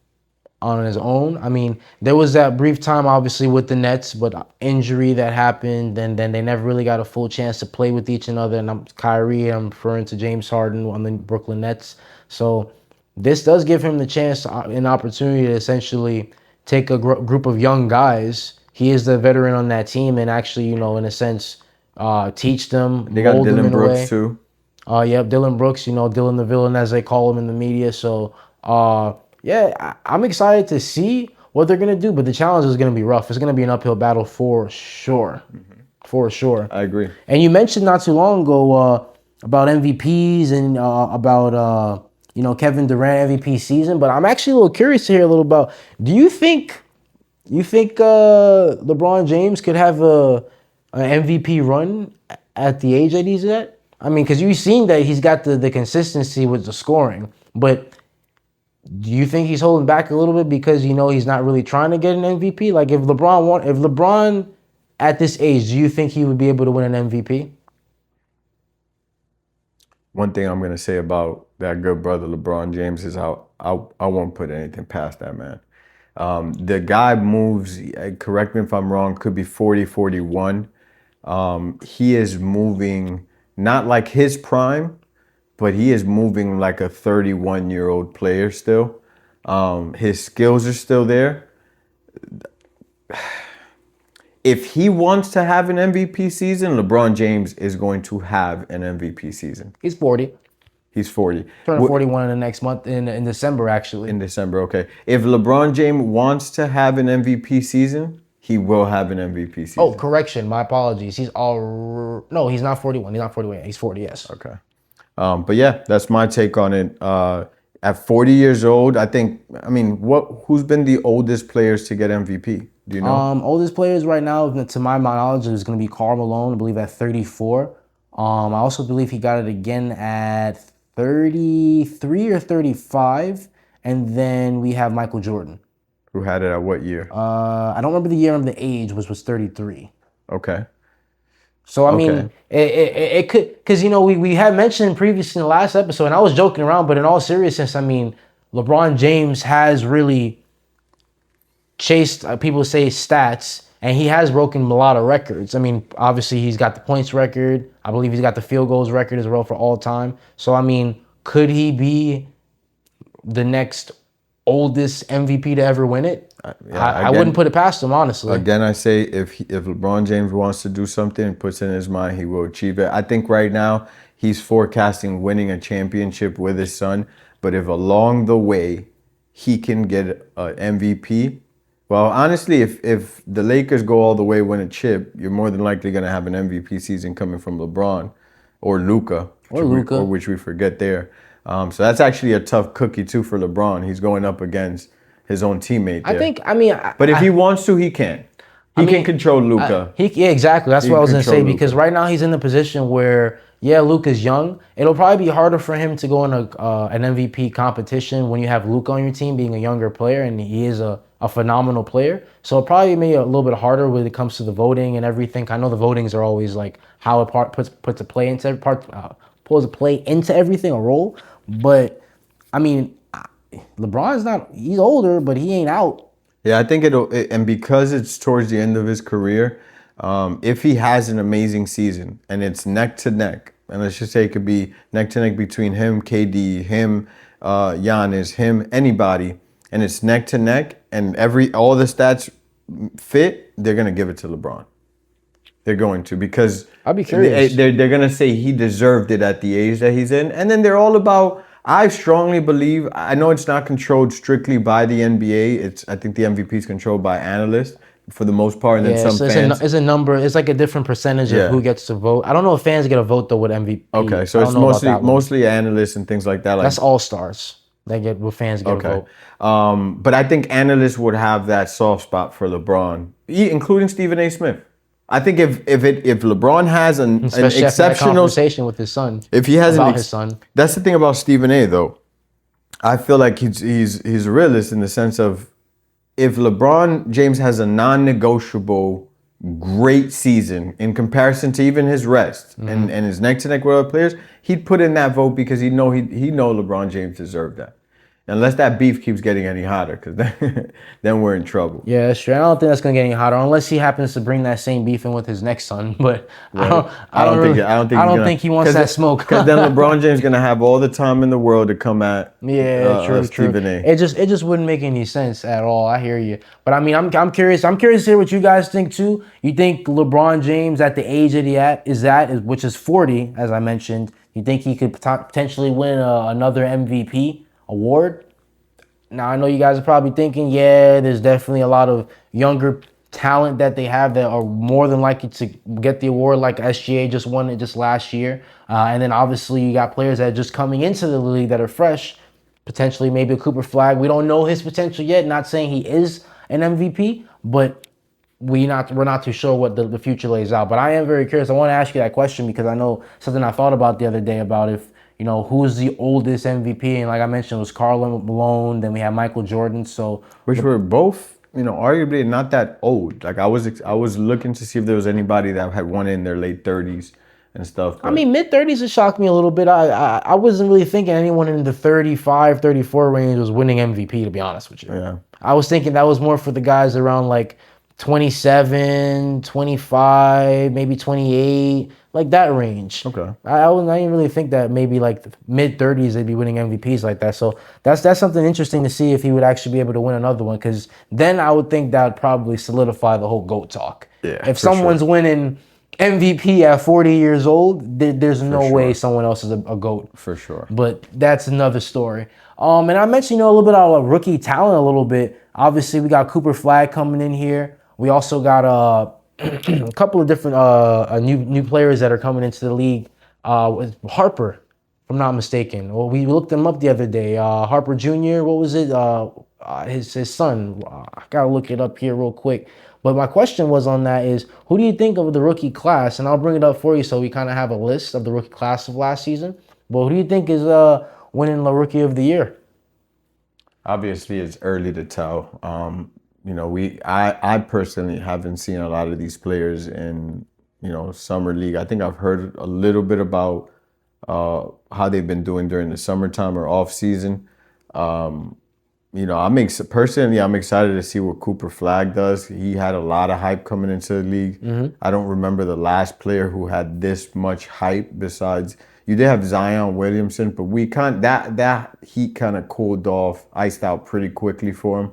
on his own. I mean, there was that brief time obviously with the Nets, but injury that happened, and then they never really got a full chance to play with each other. And I'm referring to James Harden on the Brooklyn Nets. So this does give him the chance, an opportunity to essentially take a group of young guys. He is the veteran on that team, and actually, in a sense, teach them. They got Dylan Brooks too. Yep, Dylan Brooks. Dylan the villain, as they call him in the media. So, yeah, I'm excited to see what they're gonna do. But the challenge is gonna be rough. It's gonna be an uphill battle for sure. For sure. I agree. And you mentioned not too long ago about MVPs and about Kevin Durant MVP season. But I'm actually a little curious to hear a little about. Do you think LeBron James could have an MVP run at the age that he's at? I mean, because you've seen that he's got the consistency with the scoring. But do you think he's holding back a little bit because he's not really trying to get an MVP? Like if LeBron at this age, do you think he would be able to win an MVP? One thing I'm going to say about that good brother LeBron James is I won't put anything past that man. The guy moves, correct me if I'm wrong, could be 40, 41. He is moving not like his prime, but he is moving like a 31-year-old player still. His skills are still there. If he wants to have an MVP season, LeBron James is going to have an MVP season. He's 40. He's 40. Turning 41 in the next month, in December, actually. In December, okay. If LeBron James wants to have an MVP season, he will have an MVP season. Oh, correction. My apologies. No, he's not 41. He's not 41. He's 40, yes. Okay. But yeah, that's my take on it. At 40 years old, who's been the oldest players to get MVP? Do you know? Oldest players right now, to my knowledge, is going to be Karl Malone, I believe, at 34. I also believe he got it again at 33 or 35. And then we have Michael Jordan. Who had it at what year? I don't remember the year of the age, which was 33. Okay. So, I mean, it could, because, we had mentioned previously in the last episode, and I was joking around, but in all seriousness, I mean, LeBron James has really chased, people say stats, and he has broken a lot of records. I mean, obviously, he's got the points record. I believe he's got the field goals record as well for all time. So, I mean, could he be the next oldest MVP to ever win it? I wouldn't put it past him, honestly. Again, I say if LeBron James wants to do something and puts it in his mind, he will achieve it. I think right now he's forecasting winning a championship with his son. But if along the way he can get an MVP, well, honestly, if the Lakers go all the way, win a chip, you're more than likely going to have an MVP season coming from LeBron or Luka, which we forget there. So that's actually a tough cookie too for LeBron. He's going up against his own teammate there. But if he wants to, he can. He can control Luka. Yeah, exactly. That's what I was going to say, because right now he's in the position where, Luka's young. It'll probably be harder for him to go in an MVP competition when you have Luka on your team, being a younger player, and he is a phenomenal player. So it'll probably be a little bit harder when it comes to the voting and everything. I know the votings are always like how it puts a play into every part, pulls a play into everything, a role. But I mean, LeBron's he's older, but he ain't out. Yeah, I think and because it's towards the end of his career, if he has an amazing season and it's neck to neck, and let's just say it could be neck to neck between him, KD, him, Giannis, him, anybody, and it's neck to neck, and all the stats fit, they're gonna give it to LeBron. They're going to, because I'd be curious. They're gonna say he deserved it at the age that he's in, and then they're all about. I strongly believe. I know it's not controlled strictly by the NBA. I think the MVP is controlled by analysts for the most part, and then some fans. It's a number. It's like a different percentage of who gets to vote. I don't know if fans get a vote though with MVP. Okay, so it's mostly analysts and things like that. That's all stars. Fans get a vote. But I think analysts would have that soft spot for LeBron, including Stephen A. Smith. I think if LeBron has an exceptional conversation with his son, if he has his son, that's the thing about Stephen A. though. I feel like he's a realist in the sense of if LeBron James has a non-negotiable great season in comparison to even his rest and his neck to neck with other players, he'd put in that vote because he know LeBron James deserved that. Unless that beef keeps getting any hotter, because then we're in trouble. Yeah, that's true. I don't think that's gonna get any hotter unless he happens to bring that same beef in with his next son. But right. I don't think he wants that smoke. Because then LeBron James is gonna have all the time in the world to come at. True. Stephen A. It just wouldn't make any sense at all. I hear you, but I mean, I'm curious. I'm curious to hear what you guys think too. You think LeBron James at the age that he which is 40, as I mentioned, you think he could potentially win another MVP award? Now, I know you guys are probably thinking, there's definitely a lot of younger talent that they have that are more than likely to get the award, like SGA just won it just last year. And then obviously you got players that are just coming into the league that are fresh, potentially maybe a Cooper Flag. We don't know his potential yet, not saying he is an MVP, but we're not too sure what the future lays out. But I am very curious. I want to ask you that question because I know something I thought about the other day about if who's the oldest MVP? And like I mentioned, it was Karl Malone. Then we had Michael Jordan. So which were both, arguably not that old. Like I was looking to see if there was anybody that had won in their late 30s and stuff. I mean, mid-30s, it shocked me a little bit. I wasn't really thinking anyone in the 35, 34 range was winning MVP, to be honest with you. Yeah. I was thinking that was more for the guys around like 27, 25, maybe 28, like that range. Okay. I didn't really think that maybe like the mid-30s they'd be winning MVPs like that. So that's something interesting to see if he would actually be able to win another one, because then I would think that would probably solidify the whole GOAT talk. Yeah, if someone's winning MVP at 40 years old, there's no way someone else is a GOAT. For sure. But that's another story. And I mentioned, a little bit about rookie talent a little bit. Obviously, we got Cooper Flagg coming in here. We also got a couple of different new players that are coming into the league. With Harper, if I'm not mistaken. Well, we looked him up the other day. Harper Jr., what was it? His son. I got to look it up here real quick. But my question was on that is, who do you think of the rookie class? And I'll bring it up for you so we kind of have a list of the rookie class of last season. But who do you think is winning the Rookie of the Year? Obviously, it's early to tell. I personally haven't seen a lot of these players in, summer league. I think I've heard a little bit about how they've been doing during the summertime or off season. I'm excited to see what Cooper Flagg does. He had a lot of hype coming into the league. Mm-hmm. I don't remember the last player who had this much hype. Besides, you did have Zion Williamson, but that heat kind of cooled off, iced out pretty quickly for him.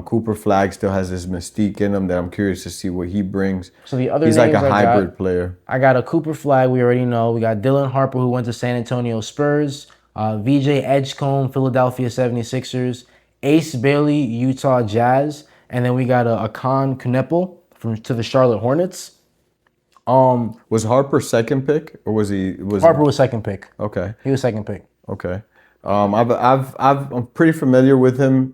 Cooper Flagg still has this mystique in him that I'm curious to see what he brings. So the other he's like a hybrid player. I got a Cooper Flagg, we already know. We got Dylan Harper, who went to San Antonio Spurs. VJ Edgecombe, Philadelphia 76ers. Ace Bailey, Utah Jazz. And then we got a Akan Kneppel to the Charlotte Hornets. Was Harper second pick, or Harper was second pick. Okay. He was second pick. Okay. I'm pretty familiar with him.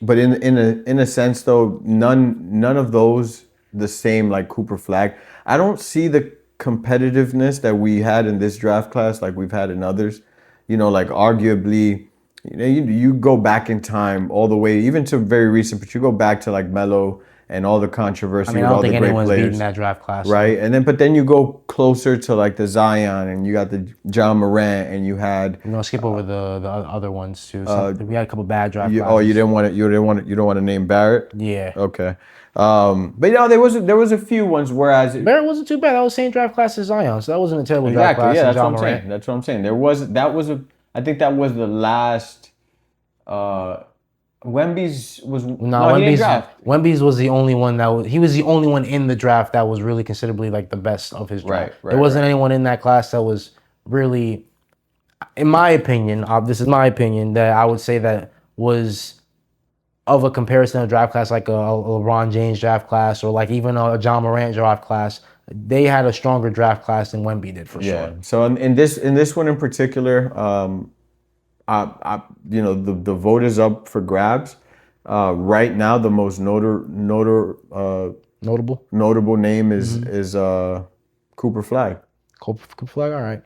But in a sense though, none of those the same like Cooper Flagg. I don't see the competitiveness that we had in this draft class like we've had in others. Like arguably, you go back in time all the way, even to very recent, but you go back to like Melo and all the controversy with all the great players. I don't think anyone's beating that draft class. Right? And then you go closer to like the Zion, and you got the John Morant, and you had... We're gonna skip over the other ones too. We had a couple bad draft classes. Oh, you don't want to name Barrett? Yeah. Okay. But there was a few ones, whereas Barrett wasn't too bad. That was the same draft class as Zion, so that wasn't a terrible draft class. Yeah, that's what I'm saying. That's what I'm saying. I think that was the last. Wemby's was Wemby's was the only one he was the only one in the draft that was really considerably like the best of his draft. There wasn't anyone in that class that was really, in my opinion, this is my opinion, that I would say that was of a comparison of draft class like a LeBron James draft class or like even a John Morant draft class. They had a stronger draft class than Wemby did for sure. Yeah. So in this one in particular, the vote is up for grabs. Right now, the most notable name is Cooper Flagg. Cooper Flagg, all right.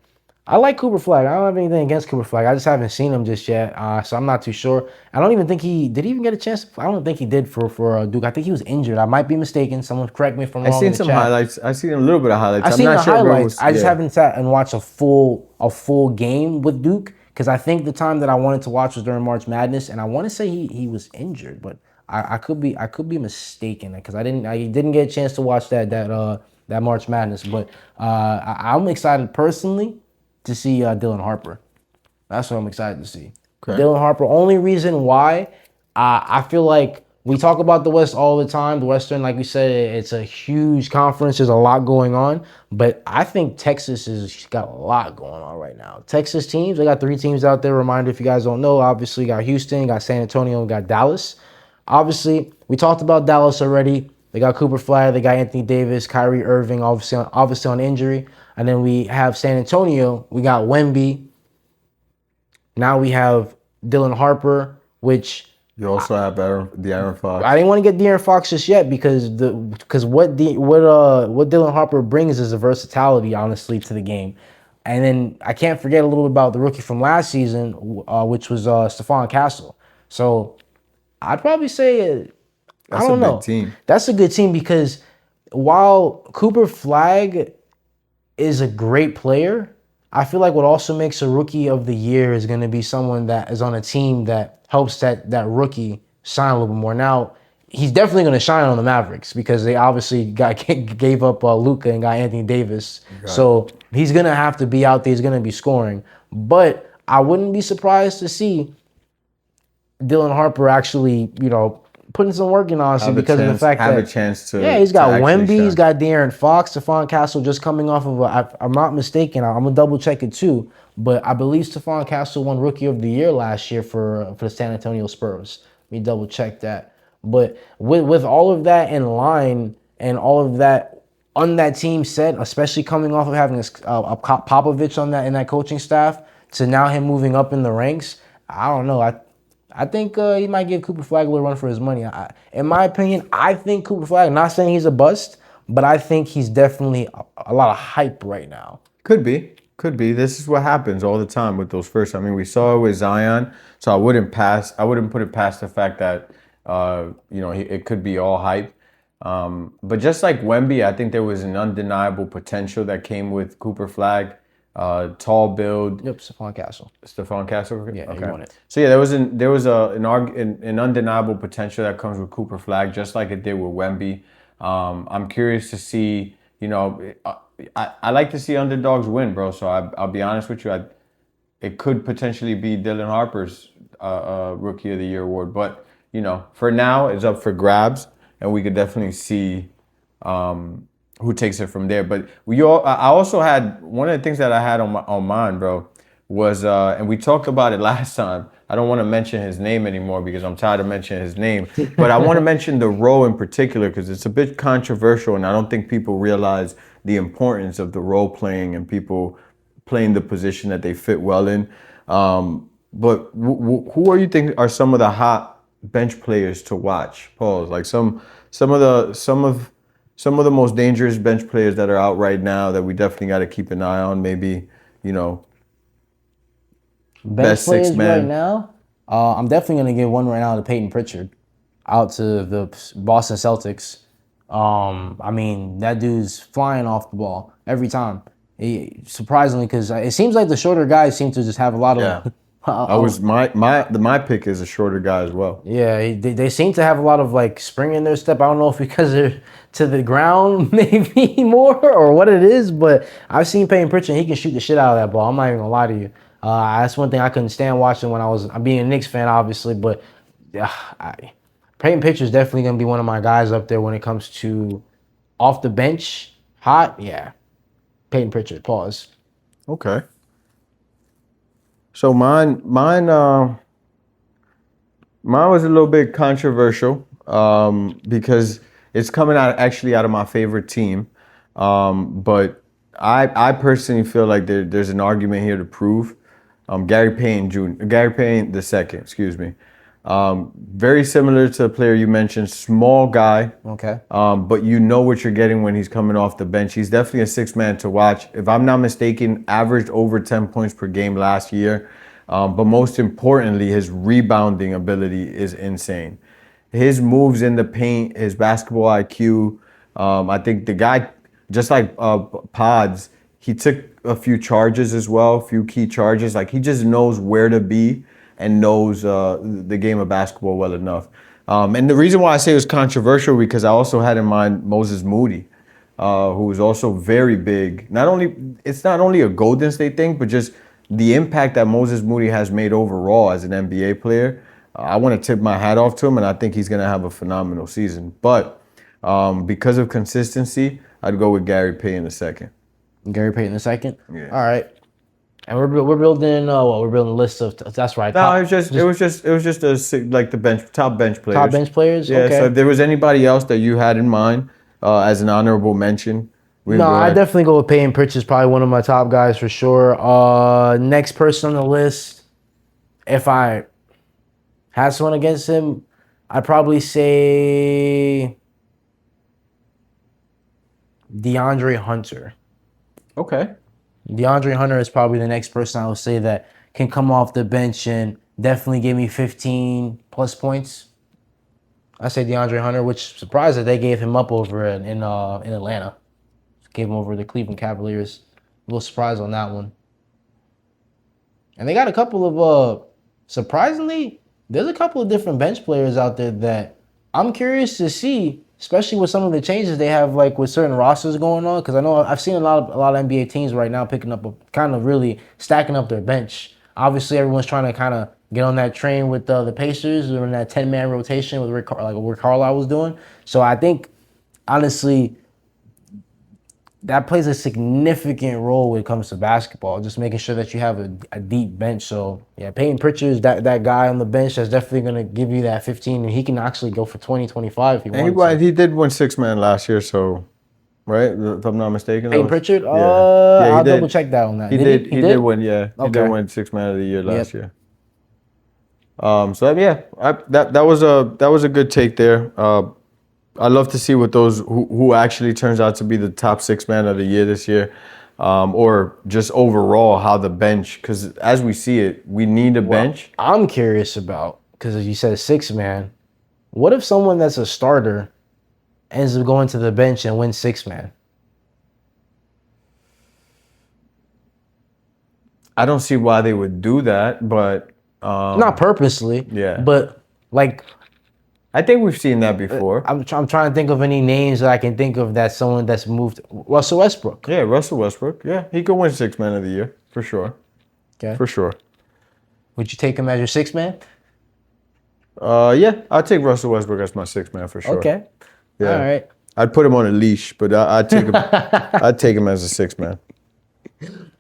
I like Cooper Flagg. I don't have anything against Cooper Flagg. I just haven't seen him just yet, so I'm not too sure. I don't even think did he even get a chance? I don't think he did for Duke. I think he was injured. I might be mistaken. Someone correct me if I'm wrong. I've seen some highlights. I've seen a little bit of highlights. I've seen the highlights. I just haven't sat and watched a full game with Duke, because I think the time that I wanted to watch was during March Madness, and I want to say he was injured, but I could be mistaken, because I didn't get a chance to watch that March Madness. But I'm excited personally to see Dylan Harper. That's what I'm excited to see. Okay. Dylan Harper. Only reason why I feel like we talk about the West all the time. The Western, like we said, it's a huge conference. There's a lot going on. But I think Texas has got a lot going on right now. Texas teams, they got 3 teams out there. Reminder, if you guys don't know, obviously got Houston, got San Antonio, and got Dallas. Obviously, we talked about Dallas already. They got Cooper Flagg, they got Anthony Davis, Kyrie Irving, obviously on injury. And then we have San Antonio. We got Wemby. Now we have Dylan Harper, which... You also have De'Aaron Fox. I didn't want to get De'Aaron Fox just yet because what Dylan Harper brings is a versatility, honestly, to the game. And then I can't forget a little bit about the rookie from last season, which was Stephon Castle. So I'd probably say, I That's a don't big know. team. That's a good team because while Cooper Flag is a great player, I feel like what also makes a rookie of the year is going to be someone that is on a team that helps that rookie shine a little bit more. Now, he's definitely going to shine on the Mavericks because they obviously gave up Luka and got Anthony Davis. So he's going to have to be out there. He's going to be scoring. But I wouldn't be surprised to see Dylan Harper actually, putting some work in, honestly, because of the fact that have a chance to. Yeah, he's got to actually Wemby, he's shine. got De'Aaron Fox, Stephon Castle just coming off of if I'm not mistaken, I'm gonna double check it too, but I believe Stephon Castle won Rookie of the Year last year for the San Antonio Spurs. Let me double check that. But with all of that in line and all of that on that team set, especially coming off of having a Popovich on that in that coaching staff, to now him moving up in the ranks, I don't know. I think he might give Cooper Flag a little run for his money. In my opinion, I think Cooper Flag, not saying he's a bust, but I think he's definitely a lot of hype right now. Could be. This is what happens all the time with those first. I mean, we saw it with Zion, so I wouldn't put it past the fact that it could be all hype. But just like Wemby, I think there was an undeniable potential that came with Cooper Flag. Tall build. Yep, Stephon Castle. Stephon Castle. Yeah, okay. he won it. So yeah, there was an undeniable potential that comes with Cooper Flag, just like it did with Wemby. I'm curious to see. I like to see underdogs win, bro. So I'll be honest with you. It could potentially be Dylan Harper's Rookie of the Year award, but for now it's up for grabs, and we could definitely see who takes it from there. But I also had one of the things that I had on mine, bro, was and we talked about it last time. I don't want to mention his name anymore because I'm tired of mentioning his name. But I want to mention the role in particular because it's a bit controversial, and I don't think people realize the importance of the role playing and people playing the position that they fit well in. But who are you think are some of the hot bench players to watch? Pause. Like some of the most dangerous bench players that are out right now that we definitely got to keep an eye on. Maybe Bench best players six man. right now, I'm definitely gonna give one right now to Peyton Pritchard, out to the Boston Celtics. I mean, that dude's flying off the ball every time. Surprisingly, because it seems like the shorter guys seem to just have a lot of. Yeah. My pick is a shorter guy as well. Yeah, they seem to have a lot of like spring in their step. I don't know if because they're to the ground maybe more or what it is, but I've seen Peyton Pritchard. He can shoot the shit out of that ball. I'm not even gonna lie to you. That's one thing I couldn't stand watching when I'm being a Knicks fan, obviously, but Peyton Pritchard's definitely gonna be one of my guys up there when it comes to off the bench, hot. Yeah, Peyton Pritchard. Pause. Okay. So mine was a little bit controversial because it's coming out of my favorite team, but I personally feel like there's an argument here to prove. Gary Payne the second, excuse me. Very similar to the player you mentioned, small guy. Okay. But you know what you're getting when he's coming off the bench. He's definitely a six-man to watch. If I'm not mistaken, averaged over 10 points per game last year. But most importantly, his rebounding ability is insane. His moves in the paint, his basketball IQ. I think the guy, just like Pods, he took a few charges as well, a few key charges. Like he just knows where to be and knows the game of basketball well enough. And the reason why I say it was controversial because I also had in mind Moses Moody, who is also very big. It's not only a Golden State thing, but just the impact that Moses Moody has made overall as an NBA player. I want to tip my hat off to him, and I think he's going to have a phenomenal season. But because of consistency, I'd go with Gary Payton the second. Gary Payton the second. Yeah. All right. And we're building we're building a list of that's right. No, it was just the top bench players. Top bench players. Yeah. Okay. So if there was anybody else that you had in mind as an honorable mention, I definitely go with Peyton Pritchard. Probably one of my top guys for sure. Next person on the list, if I had someone against him, I'd probably say DeAndre Hunter. Okay. DeAndre Hunter is probably the next person I would say that can come off the bench and definitely give me 15 plus points. I say DeAndre Hunter, which surprised that they gave him up over in Atlanta. Gave him over the Cleveland Cavaliers. A little surprise on that one. And they got a couple of surprisingly, there's a couple of different bench players out there that I'm curious to see, especially with some of the changes they have, like with certain rosters going on. Because I know I've seen a lot of NBA teams right now picking up kind of really stacking up their bench. Obviously, everyone's trying to kind of get on that train with the Pacers or in that 10-man rotation with like what Carlisle was doing. So I think honestly, that plays a significant role when it comes to basketball, just making sure that you have a deep bench. So, yeah, Peyton Pritchard is that guy on the bench that's definitely going to give you that 15, and he can actually go for 20, 25 if he wants. He did win 6-man last year, so, right? If I'm not mistaken. Peyton Pritchard? Yeah. I'll double check that on that. He did win, yeah. He Okay. did win 6-man of the year last year. That was a good take there. I'd love to see what those who actually turns out to be the top 6-man of the year this year, or just overall how the bench. Because as we see it, we need a bench. I'm curious about, because as you said, 6-man. What if someone that's a starter ends up going to the bench and wins 6-man? I don't see why they would do that, but not purposely. Yeah. But like, I think we've seen that before. I'm trying to think of any names that I can think of that's someone that's moved. Russell Westbrook. Yeah, Russell Westbrook. Yeah, he could win 6-man of the year for sure. Okay. For sure. Would you take him as your 6-man? Yeah, I'd take Russell Westbrook as my 6-man for sure. Okay. Yeah. All right. I'd put him on a leash, but I'd take him. I'd take him as a 6-man.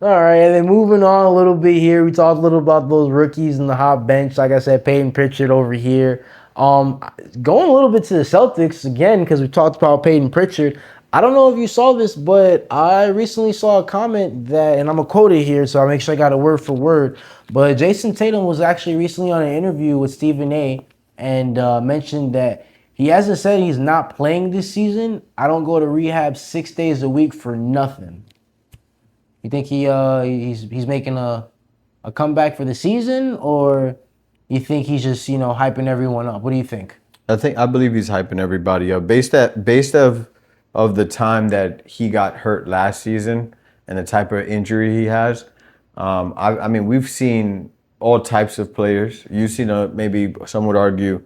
All right, and then moving on a little bit here, we talked a little about those rookies in the hot bench. Like I said, Peyton Pritchard over here. Going a little bit to the Celtics again, because we talked about Peyton Pritchard. I don't know if you saw this, but I recently saw a comment that, and I'm going to quote it here, so I'll make sure I got it word for word. But Jason Tatum was actually recently on an interview with Stephen A. and mentioned that he hasn't said he's not playing this season. I don't go to rehab 6 days a week for nothing. You think he's making a comeback for the season, or you think he's just hyping everyone up? What do you think? I believe he's hyping everybody up based of the time that he got hurt last season and the type of injury he has. I mean, we've seen all types of players. You've seen maybe some would argue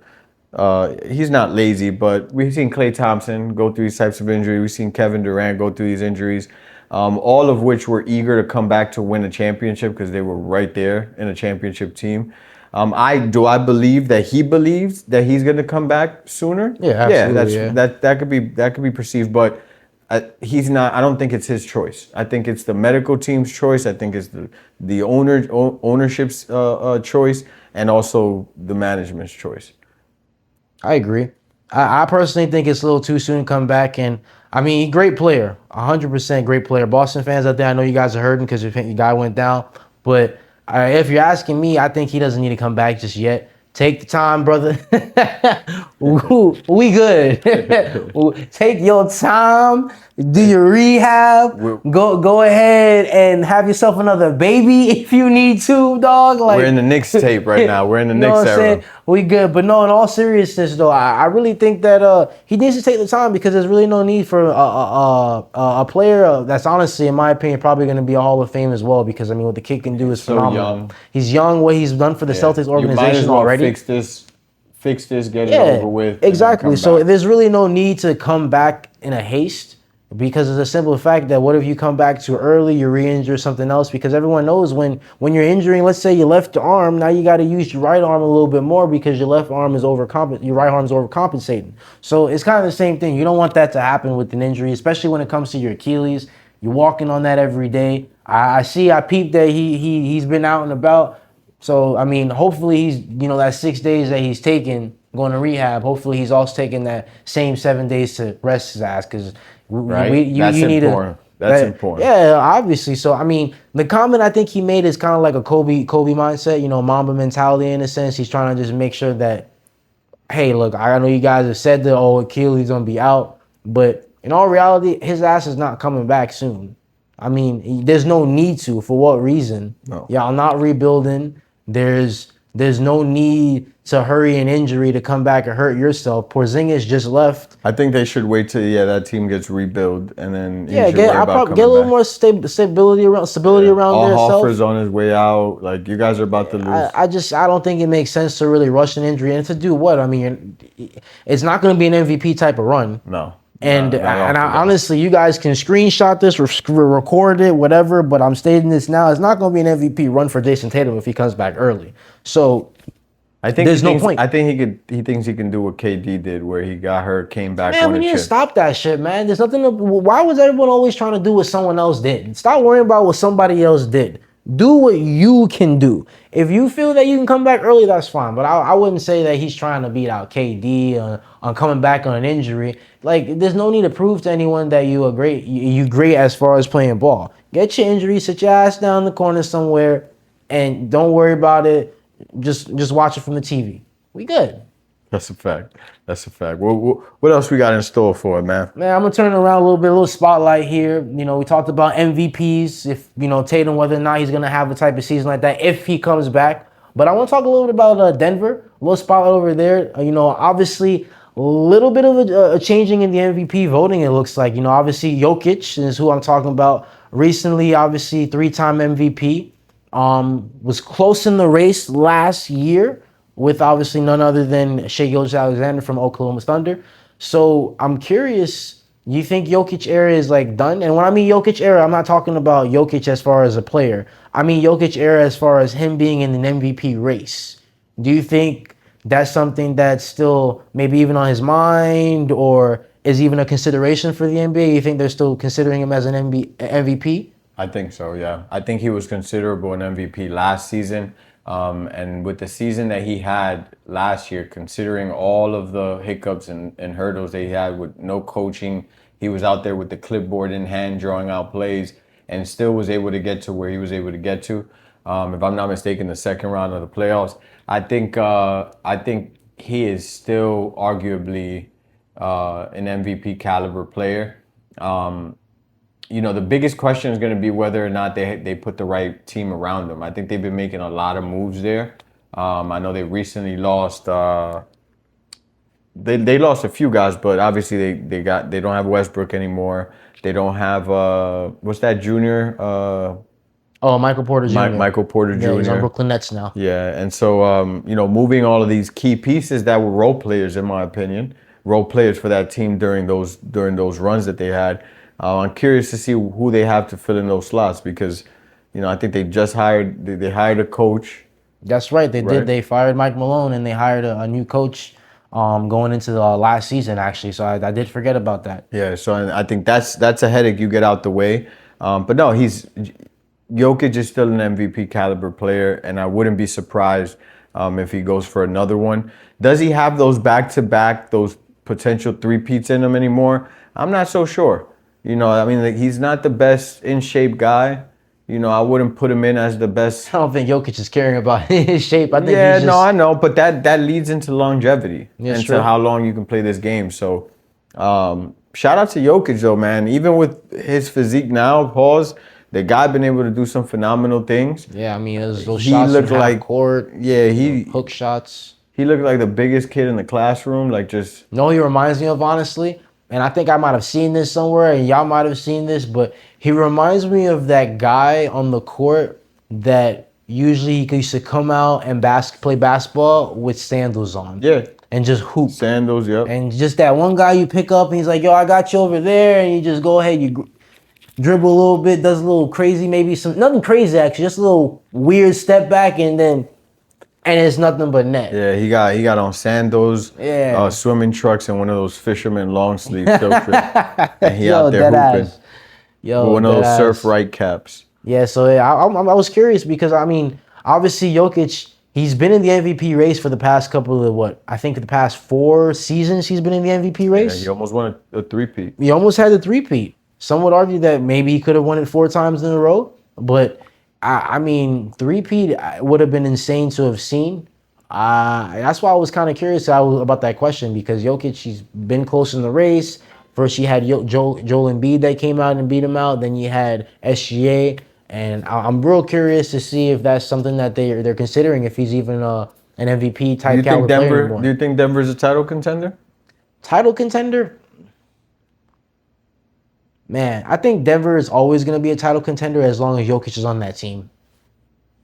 he's not lazy, but we've seen Klay Thompson go through these types of injuries. We've seen Kevin Durant go through these injuries. All of which were eager to come back to win a championship because they were right there in a championship team. I believe that he believes that he's going to come back sooner. Yeah, absolutely. That could be perceived, but he's not. I don't think it's his choice. I think it's the medical team's choice. I think it's the ownership's choice, and also the management's choice. I agree. I personally think it's a little too soon to come back. And, I mean, great player. 100% great player. Boston fans out there, I know you guys are hurting because your guy went down. But if you're asking me, I think he doesn't need to come back just yet. Take the time, brother. We good. Take your time. Do your rehab. Go ahead and have yourself another baby if you need to, dog. Like, we're in the Knicks tape right now. We're in the Knicks era. We good. But no, in all seriousness, though, I really think that he needs to take the time because there's really no need for a player that's honestly, in my opinion, probably going to be a Hall of Fame as well because, I mean, what the kid can do is phenomenal. Young. He's young. What he's done for the Celtics organization already. Fix this, get it over with. Exactly. So there's really no need to come back in a haste because it's a simple fact that what if you come back too early, you re-injure something else? Because everyone knows when you're injuring, let's say your left arm, now you got to use your right arm a little bit more because your left arm is your right arm is overcompensating. So it's kind of the same thing. You don't want that to happen with an injury, especially when it comes to your Achilles. You're walking on that every day. I peeped that he's been out and about. So, I mean, hopefully he's, that 6 days that he's taking going to rehab, hopefully he's also taking that same 7 days to rest his ass because you need to. That's important. Yeah, obviously. So, I mean, the comment I think he made is kind of like a Kobe mindset, Mamba mentality in a sense. He's trying to just make sure that, hey, look, I know you guys have said that, Achilles going to be out, but in all reality, his ass is not coming back soon. I mean, there's no need to. For what reason? No. Y'all not rebuilding. There's no need to hurry an injury to come back and hurt yourself. Porzingis just left. I think they should wait till that team gets rebuild and then I'll probably get a little more stability around there. Hoffer's on his way out. Like, you guys are about to lose. I don't think it makes sense to really rush an injury and to do what? I mean, it's not going to be an MVP type of run. No. And honestly, you guys can screenshot this, record it, whatever. But I'm stating this now: it's not going to be an MVP run for Jason Tatum if he comes back early. So I think there's no point. I think he thinks he can do what KD did, where he got hurt, came back. Man, we need to stop that shit, man. There's nothing. Why was everyone always trying to do what someone else did? Stop worrying about what somebody else did. Do what you can do. If you feel that you can come back early, that's fine. But I wouldn't say that he's trying to beat out KD on coming back on an injury. Like, there's no need to prove to anyone that you are great. You great as far as playing ball. Get your injury, sit your ass down in the corner somewhere, and don't worry about it. Just watch it from the TV. We good. That's a fact. What else we got in store for it, man? Man, I'm gonna turn it around a little spotlight here. You know, we talked about MVPs. If Tatum, whether or not he's gonna have a type of season like that if he comes back. But I want to talk a little bit about Denver. A little spotlight over there. Obviously, a little bit of a changing in the MVP voting. It looks like. Obviously Jokic is who I'm talking about. Recently, obviously 3-time MVP. Was close in the race last year with obviously none other than Shai Gilgeous-Alexander from Oklahoma Thunder. So I'm curious, you think Jokic era is like done? And when I mean Jokic era, I'm not talking about Jokic as far as a player. I mean Jokic era as far as him being in an MVP race. Do you think that's something that's still maybe even on his mind or is even a consideration for the NBA? You think they're still considering him as an MVP? I think so, yeah. I think he was considerable an MVP last season. And with the season that he had last year, considering all of the hiccups and hurdles that he had with no coaching, he was out there with the clipboard in hand, drawing out plays, and still was able to get to where he was able to get to. If I'm not mistaken, the second round of the playoffs. I think he is still arguably an MVP caliber player. The biggest question is going to be whether or not they put the right team around him. I think they've been making a lot of moves there. I know they recently lost. They lost a few guys, but obviously they don't have Westbrook anymore. They don't have what's that junior? Michael Porter Jr. Michael Porter Jr. Yeah, he's on Brooklyn Nets now. Yeah, and so moving all of these key pieces that were role players, in my opinion, role players for that team during those runs that they had. I'm curious to see who they have to fill in those slots because, I think they just hired a coach. That's right. They did. They fired Mike Malone and they hired a new coach going into the last season, actually. So I did forget about that. Yeah, so I think that's a headache you get out the way. But no, Jokic is still an MVP caliber player, and I wouldn't be surprised if he goes for another one. Does he have those back-to-back, those potential three-peats in him anymore? I'm not so sure. He's not the best in shape guy. I wouldn't put him in as the best. I don't think Jokic is caring about his shape. I think I know, but that leads into longevity and true. to how long you can play this game. So, shout out to Jokic though, man. Even with his physique now, the guy been able to do some phenomenal things. Yeah, those shots from half court. Yeah, hook shots. He looked like the biggest kid in the classroom. He reminds me of, honestly. And I think I might have seen this somewhere, and y'all might have seen this, but he reminds me of that guy on the court that usually he used to come out and play basketball with sandals on. Yeah. And just hoop. Sandals, yep. And just that one guy you pick up, and he's like, yo, I got you over there, and you just go ahead, you dribble a little bit, does a little crazy, nothing crazy actually, just a little weird step back, and it's nothing but net. Yeah, he got on sandals, swimming trunks, and one of those fisherman long sleeve filters. And he out there hooping. With one of those surf right caps. Yeah, so I was curious because obviously Jokic, he's been in the MVP race for the past couple of the past 4 seasons he's been in the MVP race. Yeah, he almost won a three-peat. He almost had a three-peat. Some would argue that maybe he could have won it 4 times in a row, but three-peat would have been insane to have seen. That's why I was kind of curious about that question because Jokic, he's been close in the race. First, you had Joel Embiid that came out and beat him out. Then you had SGA, and I'm real curious to see if that's something that they're considering. If he's even an MVP type caliber player anymore. Do you think Denver's a title contender? Title contender? Man, I think Denver is always going to be a title contender as long as Jokic is on that team.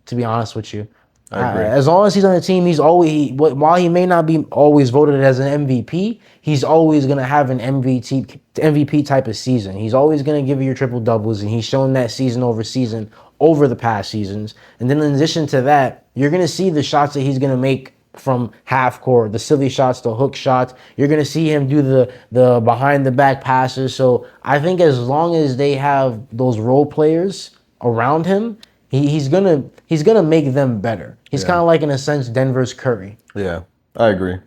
To be honest with you, I agree. As long as he's on the team, he's always while he may not be always voted as an MVP, he's always going to have an MVP type of season. He's always going to give you your triple doubles, and he's shown that season over the past seasons. And then in addition to that, you're going to see the shots that he's going to make from half court, the silly shots, the hook shots. You're going to see him do the behind the back passes. So I think as long as they have those role players around him, he's gonna make them better. He's kind of like, in a sense, Denver's Curry. Yeah, I agree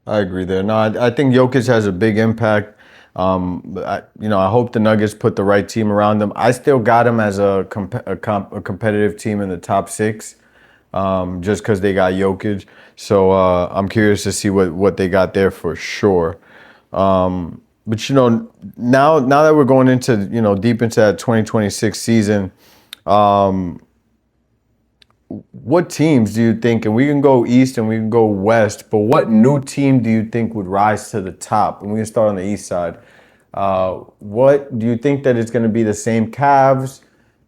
there. No, I think Jokic has a big impact. I hope the Nuggets put the right team around them. I still got them as a competitive team in the top 6, just because they got Jokic. So I'm curious to see what they got there for sure. But now that we're going into deep into that 2026 season, what teams do you think, and we can go East and we can go West, but what new team do you think would rise to the top? And we can start on the East side. What do you think that it's going to be the same Cavs,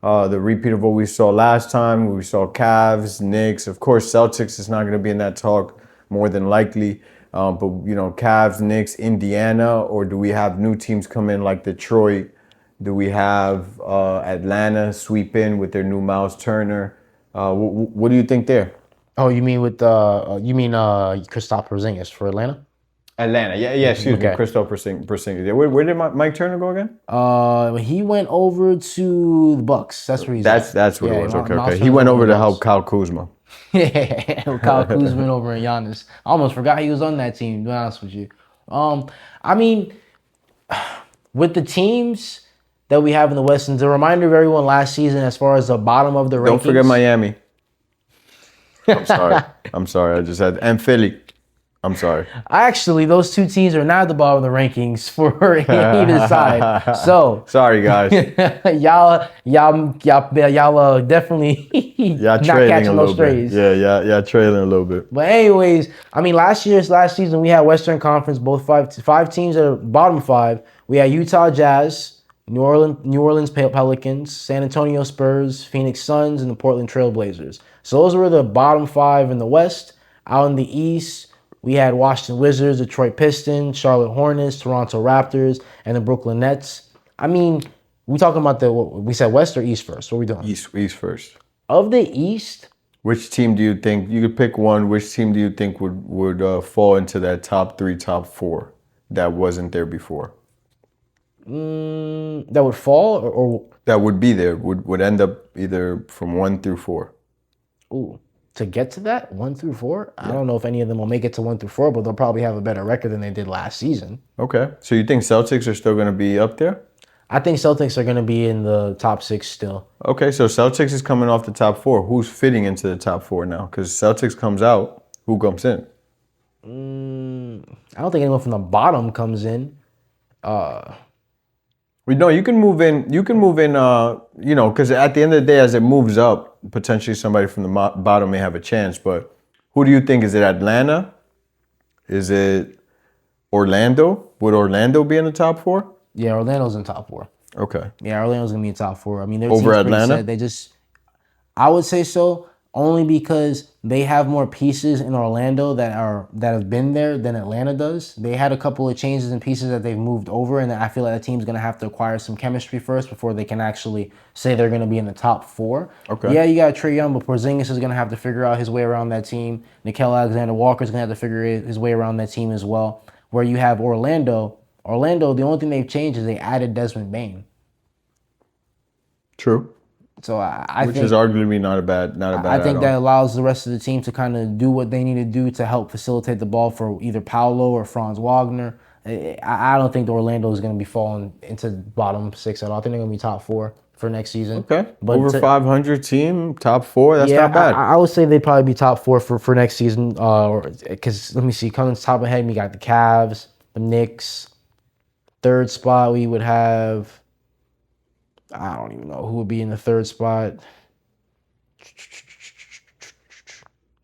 the repeat of what we saw last time? We saw Cavs, Knicks. Of course, Celtics is not going to be in that talk more than likely. But, Cavs, Knicks, Indiana, or do we have new teams come in like Detroit? Do we have Atlanta sweep in with their new Miles Turner? What do you think there? Oh, you mean Kristaps Porzingis for Atlanta? Atlanta, yeah. Excuse me, Kristaps Porzingis. Yeah, where did Mike Turner go again? He went over to the Bucks. That's where he's at. That's what it was. Okay. He went over to help Kyle Kuzma. Yeah, Kyle Kuzma over in Giannis. I almost forgot he was on that team, to be honest with you. With the temes that we have in the West, and to remind everyone last season, as far as the bottom of the rankings. Don't forget Miami. I'm sorry. I just had, and Philly. I'm sorry. Actually, those two teams are not at the bottom of the rankings for either side. So sorry, guys. y'all definitely not catching those strays. Yeah, trailing a little bit. But anyways, last season we had Western Conference, both five teams that are bottom 5. We had Utah Jazz, New Orleans Pelicans, San Antonio Spurs, Phoenix Suns, and the Portland Trail Blazers. So those were the bottom 5 in the West. Out in the East, we had Washington Wizards, Detroit Pistons, Charlotte Hornets, Toronto Raptors, and the Brooklyn Nets. We talking about we said West or East first? What are we doing? East first. Of the East, which team do you think, you could pick one, which team do you think would fall into that top 3, top 4 that wasn't there before? That would fall or that would be there, would end up either from 1 through 4. Ooh. To get to that, 1 through 4, I don't know if any of them will make it to 1 through 4, but they'll probably have a better record than they did last season. Okay. So you think Celtics are still going to be up there? I think Celtics are going to be in the top 6 still. Okay, so Celtics is coming off the top 4. Who's fitting into the top 4 now? Because Celtics comes out, who comes in? I don't think anyone from the bottom comes in. No, you can move in, because at the end of the day, as it moves up, potentially somebody from the bottom may have a chance. But who do you think? Is it Atlanta? Is it Orlando? Would Orlando be in the top 4? Yeah, Orlando's in top 4. Okay. Yeah, Orlando's going to be in top 4. Their over Atlanta? I would say so, only because they have more pieces in Orlando that have been there than Atlanta does. They had a couple of changes and pieces that they've moved over, and I feel like the team's going to have to acquire some chemistry first before they can actually say they're going to be in the top 4. Okay. Yeah, you got Trae Young, but Porzingis is going to have to figure out his way around that team. Nickeil Alexander-Walker's going to have to figure his way around that team as well. Where you have Orlando, the only thing they've changed is they added Desmond Bane. True. So I Which think, is arguably not a bad. I think that allows the rest of the team to kind of do what they need to do to help facilitate the ball for either Paolo or Franz Wagner. I don't think the Orlando is going to be falling into bottom 6 at all. I think they're going to be top 4 for next season. Okay. But over 500 team, top 4. That's not bad. I would say they'd probably be top 4 for next season. Because let me see, coming top of head, we got the Cavs, the Knicks, Third spot, we would have. I don't even know who would be in the third spot.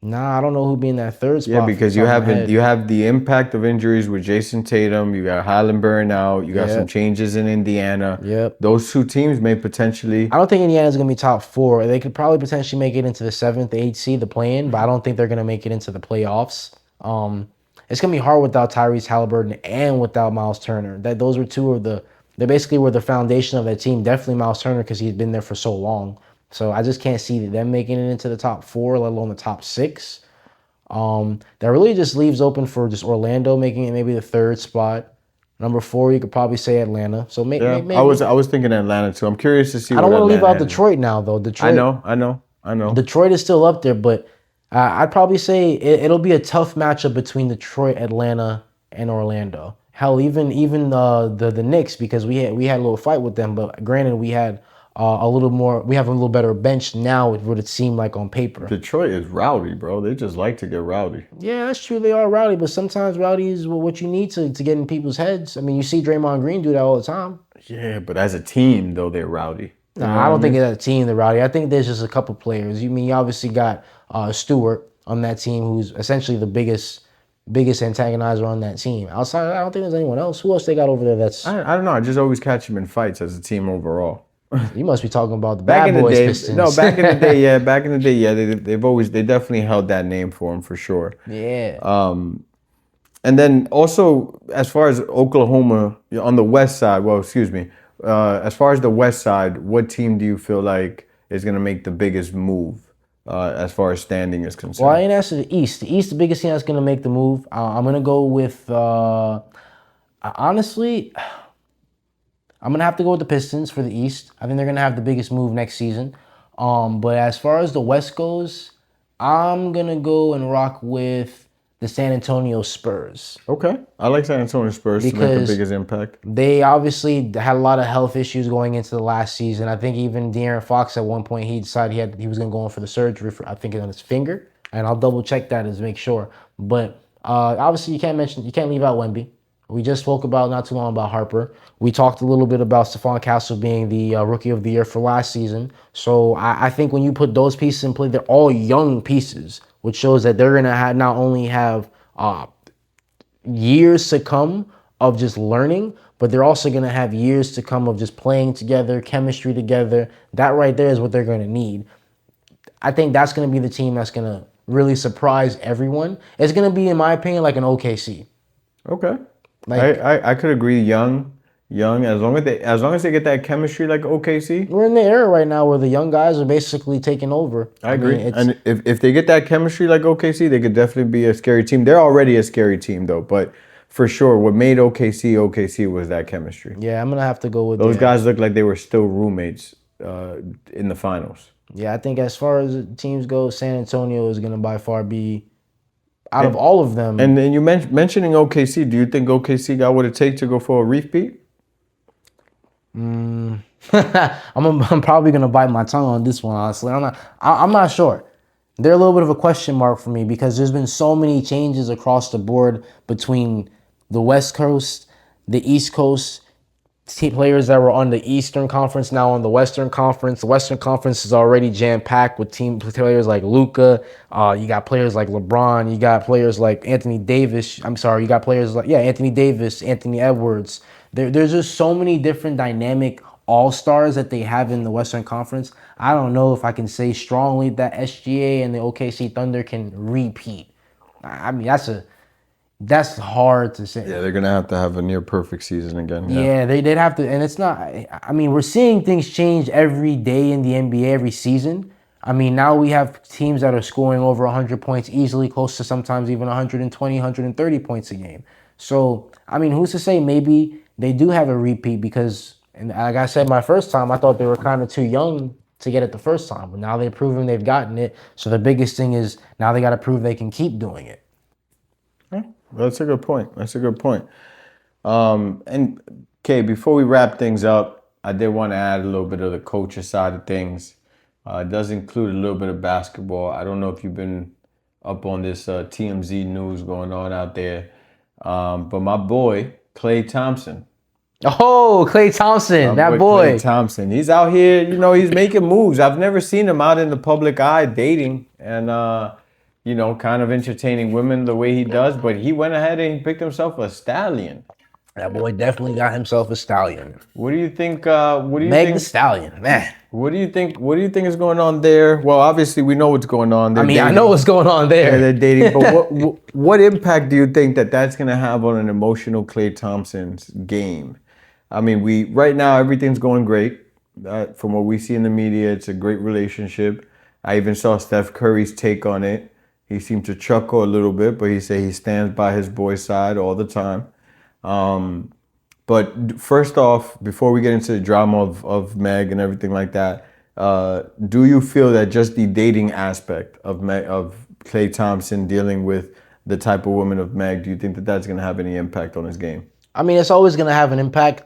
Nah, I don't know who'd be in that third spot. Yeah, because you have the impact of injuries with Jason Tatum. You got Halliburton out. You got some changes in Indiana. Yep. Those two teams may potentially. I don't think Indiana's gonna be top 4. They could probably potentially make it into the 7th, 8th seed, the play-in, but I don't think they're gonna make it into the playoffs. It's gonna be hard without Tyrese Halliburton and without Miles Turner. Those were two of the. They basically were the foundation of that team. Definitely Miles Turner because he's been there for so long. So I just can't see them making it into the top 4, let alone the top 6. That really just leaves open for just Orlando making it maybe the 3rd spot. Number 4, you could probably say Atlanta. So maybe I was thinking Atlanta too. I'm curious to see. I don't want to leave out Detroit now though. Detroit. I know. Detroit is still up there, but I'd probably say it'll be a tough matchup between Detroit, Atlanta, and Orlando. Hell, even the Knicks, because we had a little fight with them, but granted we had we have a little better bench now, what it seemed like on paper. Detroit is rowdy, bro. They just like to get rowdy. Yeah, that's true. They are rowdy, but sometimes rowdy is what you need to get in people's heads. I mean, you see Draymond Green do that all the time. Yeah, but as a team, though, they're rowdy. I don't think it's a team they're rowdy. I think there's just a couple players. You obviously got Stewart on that team, who's essentially the biggest antagonizer on that team. Outside, I don't think there's anyone else. Who else they got over there that's... I don't know. I just always catch them in fights as a team overall. You must be talking about the bad boys Pistons. No, back in the day, yeah. Back in the day, yeah. They definitely held that name for them for sure. Yeah. And then also, as far as Oklahoma on the west side, as far as the west side, what team do you feel like is going to make the biggest move as far as standing is concerned? Well, I ain't asked the East. The East, the biggest team that's going to make the move. I'm going to go with, honestly, I'm going to have to go with the Pistons for the East. I think they're going to have the biggest move next season. But as far as the West goes, I'm going to go and rock with the San Antonio Spurs. Okay. I like San Antonio Spurs to make the biggest impact. They obviously had a lot of health issues going into the last season. I think even De'Aaron Fox at one point, he decided he was going to go in for the surgery for, I think, on his finger. And I'll double check that to make sure. But obviously you can't leave out Wemby. We just spoke about not too long about Harper. We talked a little bit about Stephon Castle being the Rookie of the Year for last season. So I think when you put those pieces in play, they're all young pieces, which shows that they're going to not only have years to come of just learning, but they're also going to have years to come of just playing together, chemistry together. That right there is what they're going to need. I think that's going to be the team that's going to really surprise everyone. It's going to be, in my opinion, like an OKC. Okay. I could agree. Young, as long as they get that chemistry like OKC. We're in the era right now where the young guys are basically taking over. I agree. And if they get that chemistry like OKC, they could definitely be a scary team. They're already a scary team though, but for sure, what made OKC was that chemistry. Yeah, I'm gonna have to go with those guys. Look like they were still roommates in the finals. Yeah, I think as far as teams go, San Antonio is gonna by far be. Out of all of them. And then you mentioning OKC, do you think OKC got what it takes to go for a repeat? I'm probably gonna bite my tongue on this one, honestly. I'm not sure. They're a little bit of a question mark for me because there's been so many changes across the board between the West Coast, the East Coast. Players that were on the Eastern Conference now on the Western Conference. The Western Conference is already jam-packed with players like Luka. You got players like LeBron. You got players like Anthony Davis. You got players like Anthony Davis, Anthony Edwards. There's just so many different dynamic all-stars that they have in the Western Conference. I don't know if I can say strongly that SGA and the OKC Thunder can repeat. I mean, that's hard to say. Yeah, they're going to have a near perfect season again. Yeah, they'd have to. And it's not, I mean, we're seeing things change every day in the NBA, every season. I mean, now we have teams that are scoring over 100 points easily, close to sometimes even 120, 130 points a game. So, I mean, who's to say maybe they do have a repeat because, and like I said my first time, I thought they were kind of too young to get it the first time. But now they've proven they've gotten it. So the biggest thing is now they got to prove they can keep doing it. That's a good point. And okay, before we wrap things up, I did want to add a little bit of the coach's side of things. It does include a little bit of basketball. I don't know if you've been up on this TMZ news going on out there, but my boy Klay Thompson Oh, Klay Thompson, that boy. Klay Thompson. He's out here, he's making moves. I've never seen him out in the public eye dating and, kind of entertaining women the way he does. But he went ahead and he picked himself a stallion. That boy definitely got himself a stallion. What do you think? Meg the Stallion, man. What do you think? What do you think is going on there? Well, obviously we know what's going on. I know what's going on there. Yeah, they're dating. But what impact do you think that's going to have on an emotional Klay Thompson's game? I mean, right now everything's going great. From what we see in the media, it's a great relationship. I even saw Steph Curry's take on it. He seemed to chuckle a little bit, but he said he stands by his boy's side all the time. But first off, before we get into the drama of Meg and everything like that, do you feel that just the dating aspect of Klay Thompson dealing with the type of woman of Meg, do you think that's going to have any impact on his game? I mean, it's always going to have an impact,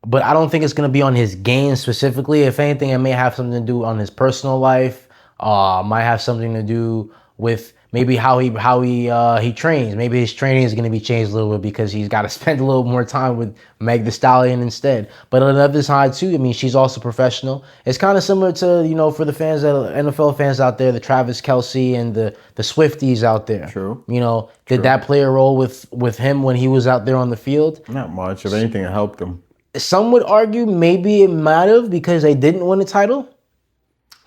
but I don't think it's going to be on his game specifically. If anything, it may have something to do on his personal life. Might have something to do with maybe how he trains. Maybe his training is going to be changed a little bit because he's got to spend a little more time with Meg the Stallion instead. But on the other side too, I mean, she's also professional. It's kind of similar to, for the fans, NFL fans out there, the Travis Kelce and the Swifties out there. True. Did that play a role with him when he was out there on the field? Not much. If anything, it helped him. Some would argue maybe it might have because they didn't win a title.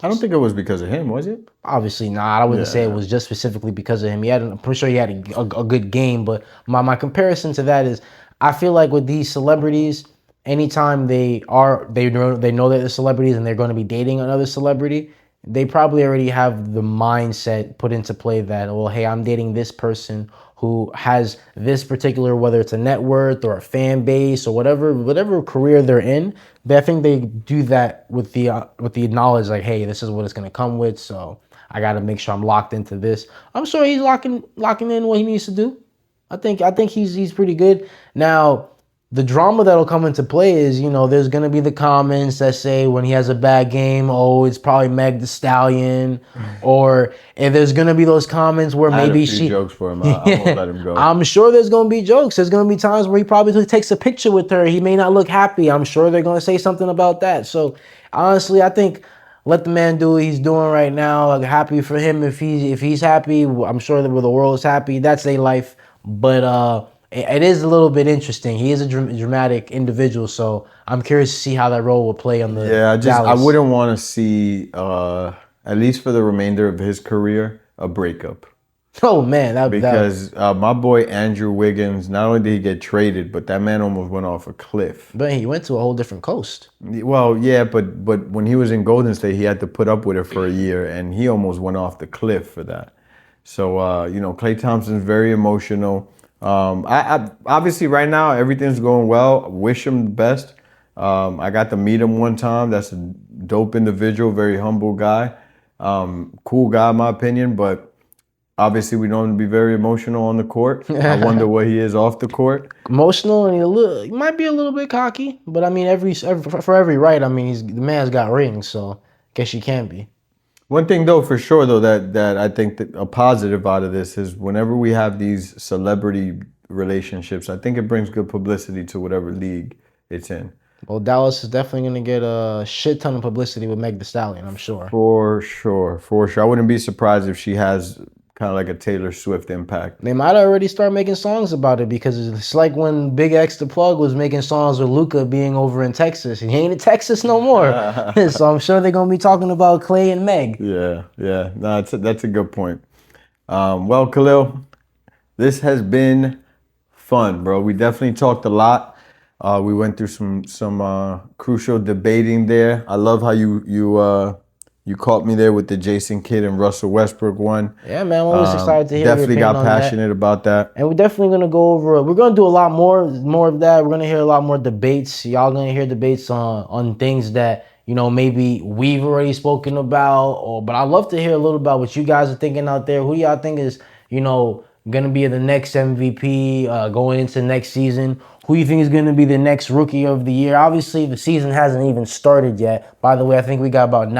I don't think it was because of him, was it? Obviously not. I wouldn't say it was just specifically because of him. I'm pretty sure he had a good game, but my comparison to that is I feel like with these celebrities, anytime they know that they're celebrities and they're going to be dating another celebrity, they probably already have the mindset put into play that, well, hey, I'm dating this person who has this particular, whether it's a net worth or a fan base or whatever career they're in. I think they do that with the knowledge, like, hey, this is what it's gonna come with, so I gotta make sure I'm locked into this. I'm sure he's locking in what he needs to do. I think he's pretty good. Now, the drama that'll come into play is, there's going to be the comments that say when he has a bad game, oh, it's probably Meg the Stallion. Or if there's going to be those comments where maybe she... jokes for him. I won't let him go. I'm sure there's going to be jokes. There's going to be times where he probably takes a picture with her. He may not look happy. I'm sure they're going to say something about that. So, honestly, I think let the man do what he's doing right now. I'm happy for him. If he's happy, I'm sure that the world is happy. That's their life. But... it is a little bit interesting. He is a dramatic individual, so I'm curious to see how that role will play on the Dallas. I wouldn't want to see, at least for the remainder of his career, a breakup. Oh, man. My boy Andrew Wiggins, not only did he get traded, but that man almost went off a cliff. But he went to a whole different coast. Well, yeah, but when he was in Golden State, he had to put up with it for a year, and he almost went off the cliff for that. So, Klay Thompson's very emotional. I obviously right now everything's going well. Wish him the best. I got to meet him one time. That's a dope individual, very humble guy, cool guy in my opinion. But obviously we know him to be very emotional on the court. I wonder what he is off the court. Emotional and he might be a little bit cocky, but I mean for every right. I mean the man's got rings, so guess he can be. One thing, though, for sure, though, that I think that a positive out of this is whenever we have these celebrity relationships, I think it brings good publicity to whatever league it's in. Well, Dallas is definitely going to get a shit ton of publicity with Meg the Stallion, I'm sure. For sure. I wouldn't be surprised if she has kind of like a Taylor Swift impact. They might already start making songs about it because it's like when Big X the Plug was making songs with Luka being over in Texas. He ain't in Texas no more. So I'm sure they're going to be talking about Klay and Meg. Yeah. No, that's a good point. Well, Kahleel, this has been fun, bro. We definitely talked a lot. We went through some crucial debating there. I love how you caught me there with the Jason Kidd and Russell Westbrook one. Yeah, man. I'm always excited to hear Definitely got passionate about that. And we're definitely going to go over, we're going to do a lot more of that. We're going to hear a lot more debates. Y'all going to hear debates on things that, maybe we've already spoken about. But I'd love to hear a little about what you guys are thinking out there. Who do y'all think is, going to be the next MVP going into next season? Who you think is going to be the next rookie of the year? Obviously, the season hasn't even started yet. By the way, I think we got about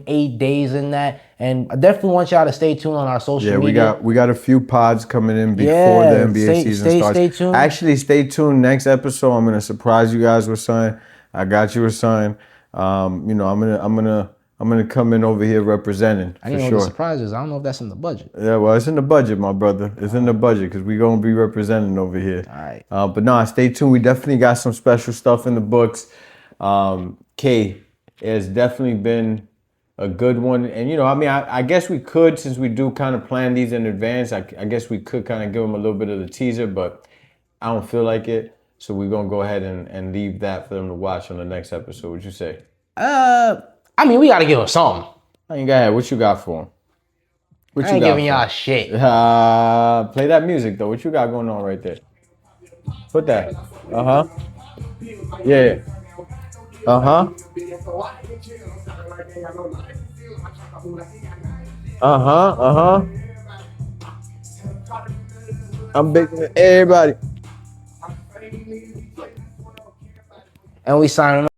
8 days in that. And I definitely want y'all to stay tuned on our social media. Yeah, we got a few pods coming in before Yeah, the NBA season starts. Stay tuned. Actually, stay tuned. Next episode, I'm gonna surprise you guys with something. I got you with something. You know, I'm gonna come in over here representing I didn't know what the surprise is. I don't know if that's in the budget. Yeah, well, it's in the budget, my brother. It's in the budget because we're gonna be representing over here. All right. But no, stay tuned. We definitely got some special stuff in the books. K, it has definitely been a good one. And, you know, I mean, I guess we could, since we do kind of plan these in advance, I guess we could kind of give them a little bit of the teaser, but I don't feel like it. So we're going to go ahead and leave that for them to watch on the next episode. What you say? I mean, we got to give them something. I ain't got what you got for them? What I ain't giving y'all shit. Play that music, though. What you got going on right there? Put that. Uh-huh. Yeah. Uh-huh. Uh-huh. I'm big everybody. And we signing